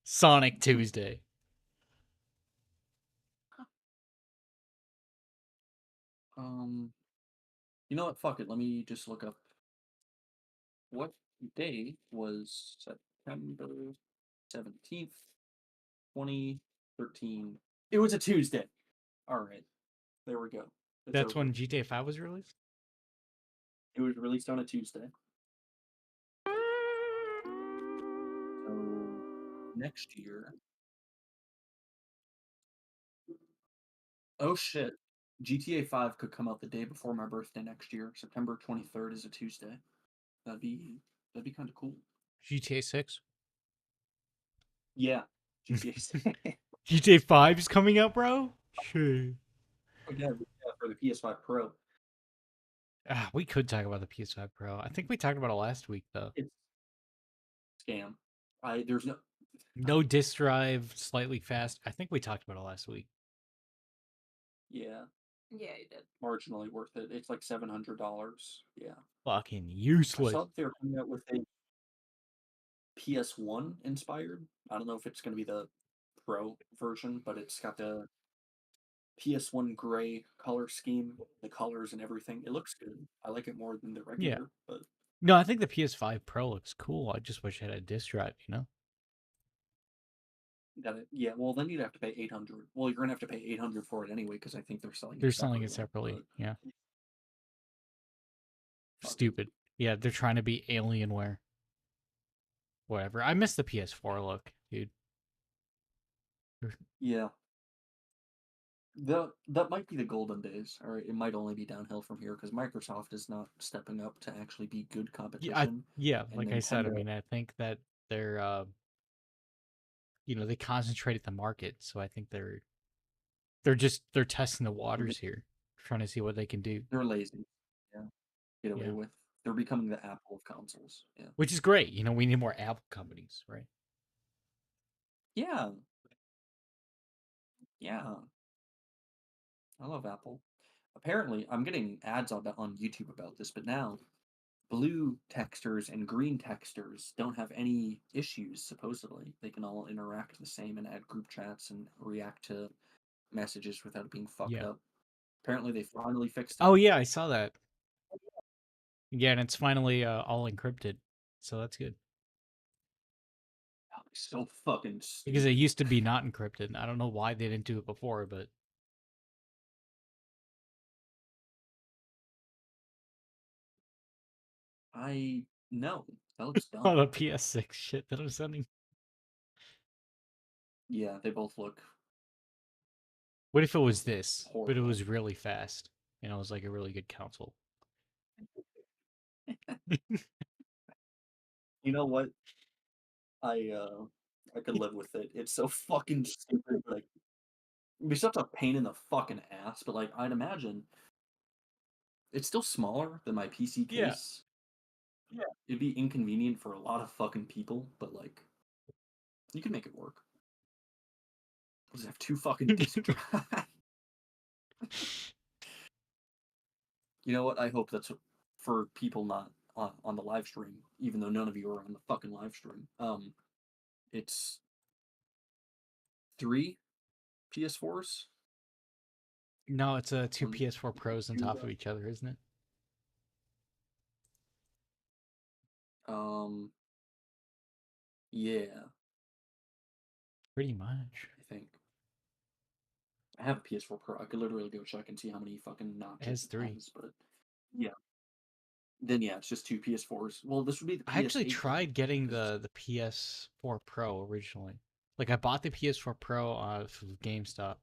Sonic Tuesday. You know what? Fuck it. Let me just look up what day was September 17th, 2013. It was a Tuesday. All right. There we go. It's That's over. when GTA 5 was released? It was released on a Tuesday. So next year. Oh shit. GTA 5 could come out the day before my birthday next year. September 23rd is a Tuesday. That'd be kind of cool. GTA 6? Yeah. GTA 6. GTA 5 is coming out, bro? Shit. Oh, yeah, for the PS5 Pro. We could talk about the PS5 Pro. I think we talked about it last week, though. It's scam. There's no No disk drive, slightly fast. I think we talked about it last week. yeah, Yeah, you did. marginally worth it. It's like $700. Yeah. Fucking I useless. saw that they were coming out with a PS1 inspired. I don't know if it's going to be the Pro version, but it's got the PS1 gray color scheme, the colors and everything. It looks good. I like it more than the Yeah. regular, but No, I think the PS5 Pro looks cool. I just wish it had a disk drive, you know? yeah, well then you'd have to pay 800. Well, you're going to have to pay 800 for it anyway because I think they're selling They're it selling it separately. separately. Yeah. Fuck it. Stupid. Yeah, they're trying to be Alienware. Whatever. I miss the PS4 look, dude. Yeah. That might be the golden days. All right, it might only be downhill from here because Microsoft is not stepping up to actually be good competition, Yeah, and like I said, I Nintendo. mean, I think that they're they concentrated the market, so I think they're testing the waters here, trying to see what they can do. They're lazy. Yeah, get away Yeah, with. They're becoming the Apple of consoles. Yeah. which is great. We need more Apple companies, right? Yeah. Yeah. I love Apple. Apparently, I'm getting ads on YouTube about this, but now blue texters and green texters don't have any issues, supposedly. They can all interact the same and add group chats and react to messages without it being fucked Yeah. up. Apparently, they finally fixed it. Oh yeah, I saw that. Yeah, and it's finally all encrypted, so that's good. Oh, so fucking Because it stupid. used to be not encrypted. I don't know why they didn't do it before, but I know. That looks on dumb. the PS6 shit that I'm sending. Yeah, they both look What if it was this, but it horrible. was really fast and it was like a really good console? You know what? I could live with it. It's so fucking stupid. Like, it'd be such a pain in the fucking ass. But like, I'd imagine it's still smaller than my PC Yeah. case. Yeah, it'd be inconvenient for a lot of fucking people, but like, you can make it work. Just have two fucking disk drives. You know what? I hope that's for people not on the live stream, even though none of you are on the fucking live stream. It's 3 PS4s. No, it's two One, PS4 Pros on two, top of each other, isn't it? yeah, Pretty much. I think. I have a PS4 Pro. I could literally go check and see how many fucking It has notches it 3. has, but yeah. Then yeah, it's just two PS4s. Well, this would be the I actually PS8 then, tried getting 'cause the PS4 Pro originally. Like I bought the PS4 Pro off of GameStop,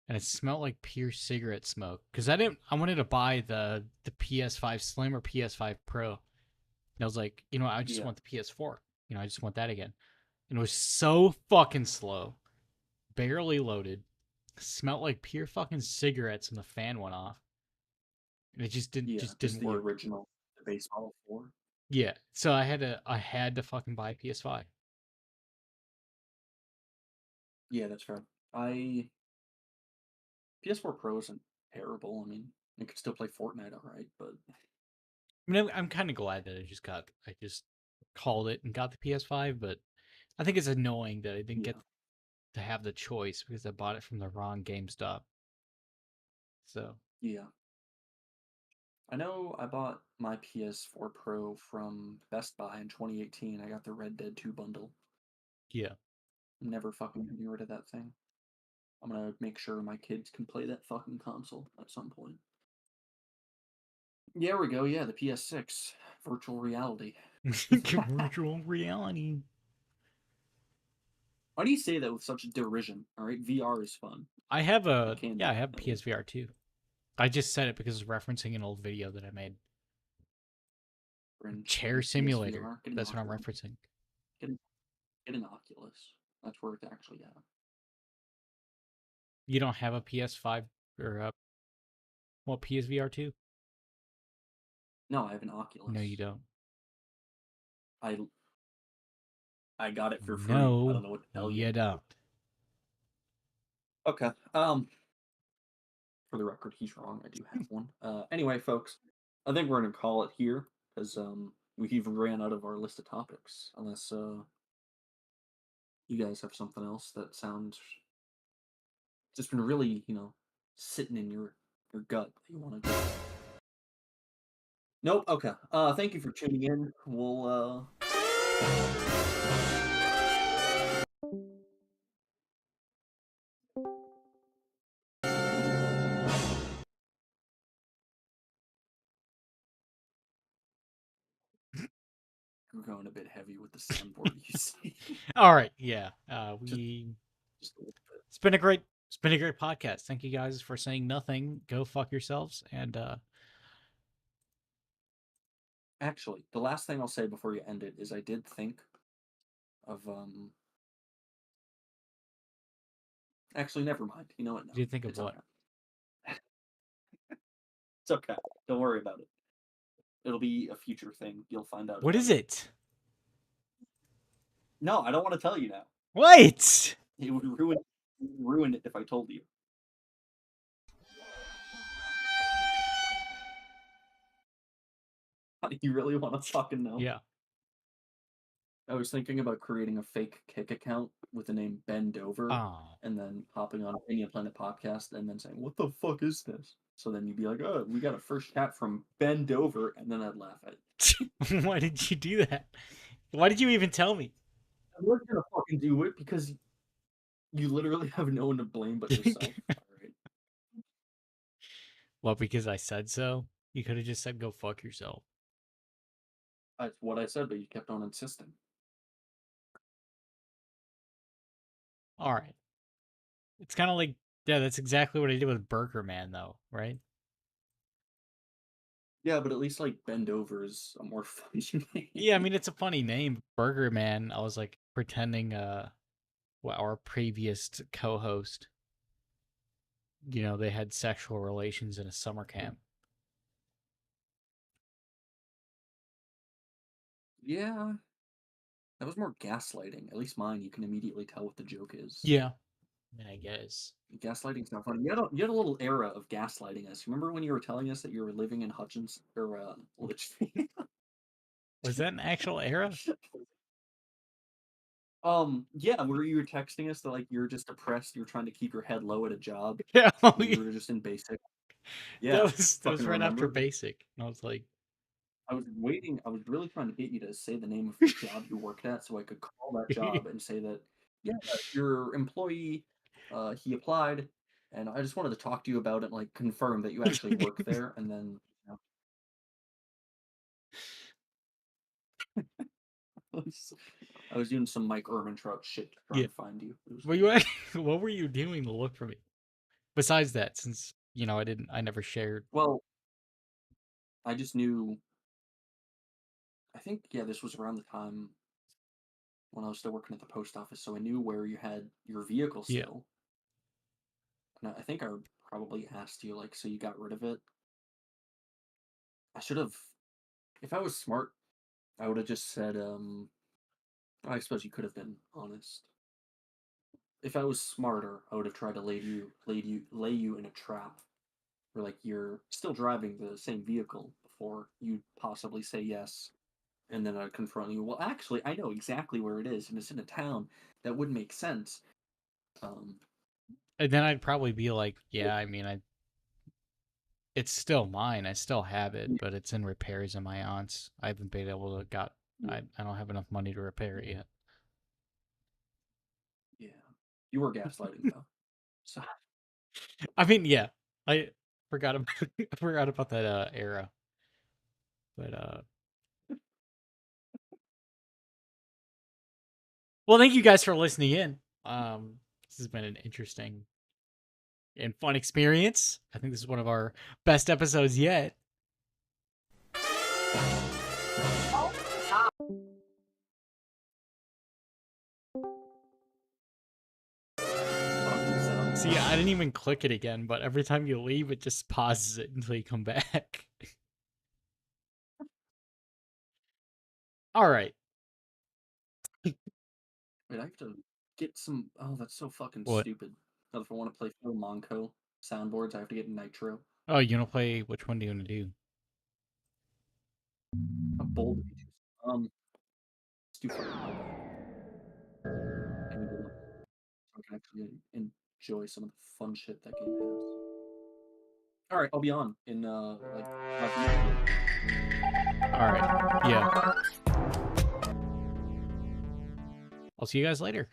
and it smelled like pure cigarette smoke. Cause I wanted to buy the PS5 Slim or PS5 Pro, and I was like, I just yeah, want the PS4. I just want that again. And it was so fucking slow, barely loaded, smelled like pure fucking cigarettes, and the fan went off, and it just didn't yeah, just just didn't the work. original, the base model 4. Yeah, so I had to fucking buy a PS5. Yeah, that's fair. I PS4 Pro isn't terrible. I mean, it could still play Fortnite all right, but I mean, I'm kind of glad that I just called it and got the PS5, but I think it's annoying that I didn't yeah, get to have the choice because I bought it from the wrong GameStop. So, yeah. I know I bought my PS4 Pro from Best Buy in 2018. I got the Red Dead 2 bundle. yeah. I'm never fucking getting rid of that thing. I'm gonna make sure my kids can play that fucking console at some point. Yeah, we go. Yeah, the PS6 virtual reality. Virtual reality. Why do you say that with such derision? All right, VR is fun. I have It can be. I have PSVR too. I just said it because it's referencing an old video that I made. Cringe. Chair simulator. PSVR. Get an That's what I'm Oculus. referencing. Get an, get an Oculus. That's where it's actually at. You don't have a PS5 or PSVR 2? No, I have an Oculus. No, you don't. I I got it for free. I don't No, know what to tell you. you don't. Okay. For the record, he's wrong. I do have one. Anyway, folks, I think we're gonna call it here because we even ran out of our list of topics. Unless you guys have something else that sounds just been really sitting in your gut that you want to. Nope. Okay. Thank you for tuning in. We'll we're going a bit heavy with the soundboard. You see, All right, yeah. just We just a little bit. It's been a great It's been a great podcast. Thank you guys for saying nothing. Go fuck yourselves. And Actually, the last thing I'll say before you end it is I did think of Actually, never mind. You know what? No, do you think of it's what? okay. It's okay. Don't worry about it. It'll be a future thing. You'll find out. What about is it? No, I don't want to tell you now. What? It would ruin it if I told you. You really want to fucking know? Yeah. I was thinking about creating a fake Kick account with the name Ben Dover, Oh. and then hopping on Opinion Planet podcast, and then saying, "What the fuck is this?" So then you'd be like, "Oh, we got a first chat from Ben Dover," and then I'd laugh at it. Why did you do that? Why did you even tell me? I'm not gonna fucking do it because you literally have no one to blame but yourself. Alright. Well, because I said so? You could have just said go fuck yourself. That's what I said, but you kept on insisting. All right. It's kind of like, yeah, that's exactly what I did with Burger Man, though, right? Yeah, but at least like Bend Over is a more funny name. Yeah, I mean, it's a funny name, Burger Man. I was like pretending, our previous co-host, they had sexual relations in a summer camp. Yeah. That was more gaslighting. At least mine, you can immediately tell what the joke is. Yeah. I mean, I guess. Gaslighting's not funny. You had a little era of gaslighting us. Remember when you were telling us that you were living in Hutchins or Litchfield? Was that an actual era? Yeah, where you were texting us that like you're just depressed, you're trying to keep your head low at a job. Yeah. You were just in basic. Yeah, that was fucking right after remember. basic. And I was like, I was waiting. I was really trying to get you to say the name of the job you worked at, so I could call that job and say that, yeah, your employee, he applied, and I just wanted to talk to you about it, and, like confirm that you actually work there, and then. I was doing some Mike Ehrmantraut shit trying to find you. What were you doing to look for me? Besides that, since I never shared. Well, I just knew. I think this was around the time when I was still working at the post office, so I knew where you had your vehicle still. And I think I probably asked you like, so you got rid of it. I should have, if I was smart, I would have just said, I suppose you could have been honest. If I was smarter, I would have tried to lay you in a trap, where like you're still driving the same vehicle before you possibly say yes, and then I'd confront you. Well, actually, I know exactly where it is, and it's in a town that would make sense. And then I'd probably be like, yeah, I mean, it's still mine. I still have it, but it's in repairs in my aunt's. I haven't been able to I don't have enough money to repair it yet. Yeah, you were gaslighting though. So I mean, yeah, I forgot about that era, but well, thank you guys for listening in. This has been an interesting and fun experience. I think this is one of our best episodes yet. See, I didn't even click it again, but every time you leave, it just pauses it until you come back. All right. Wait, I have to get some. Oh, that's so fucking What? stupid. Now, if I want to play Phil Monco soundboards, I have to get Nitro. Oh, you want to play? Which one do you want to do? A bold. Let's do fucking Hellbound. I can actually enjoy some of the fun shit that game has. All right, I'll be on in like 5 minutes. All right. Yeah. I'll see you guys later.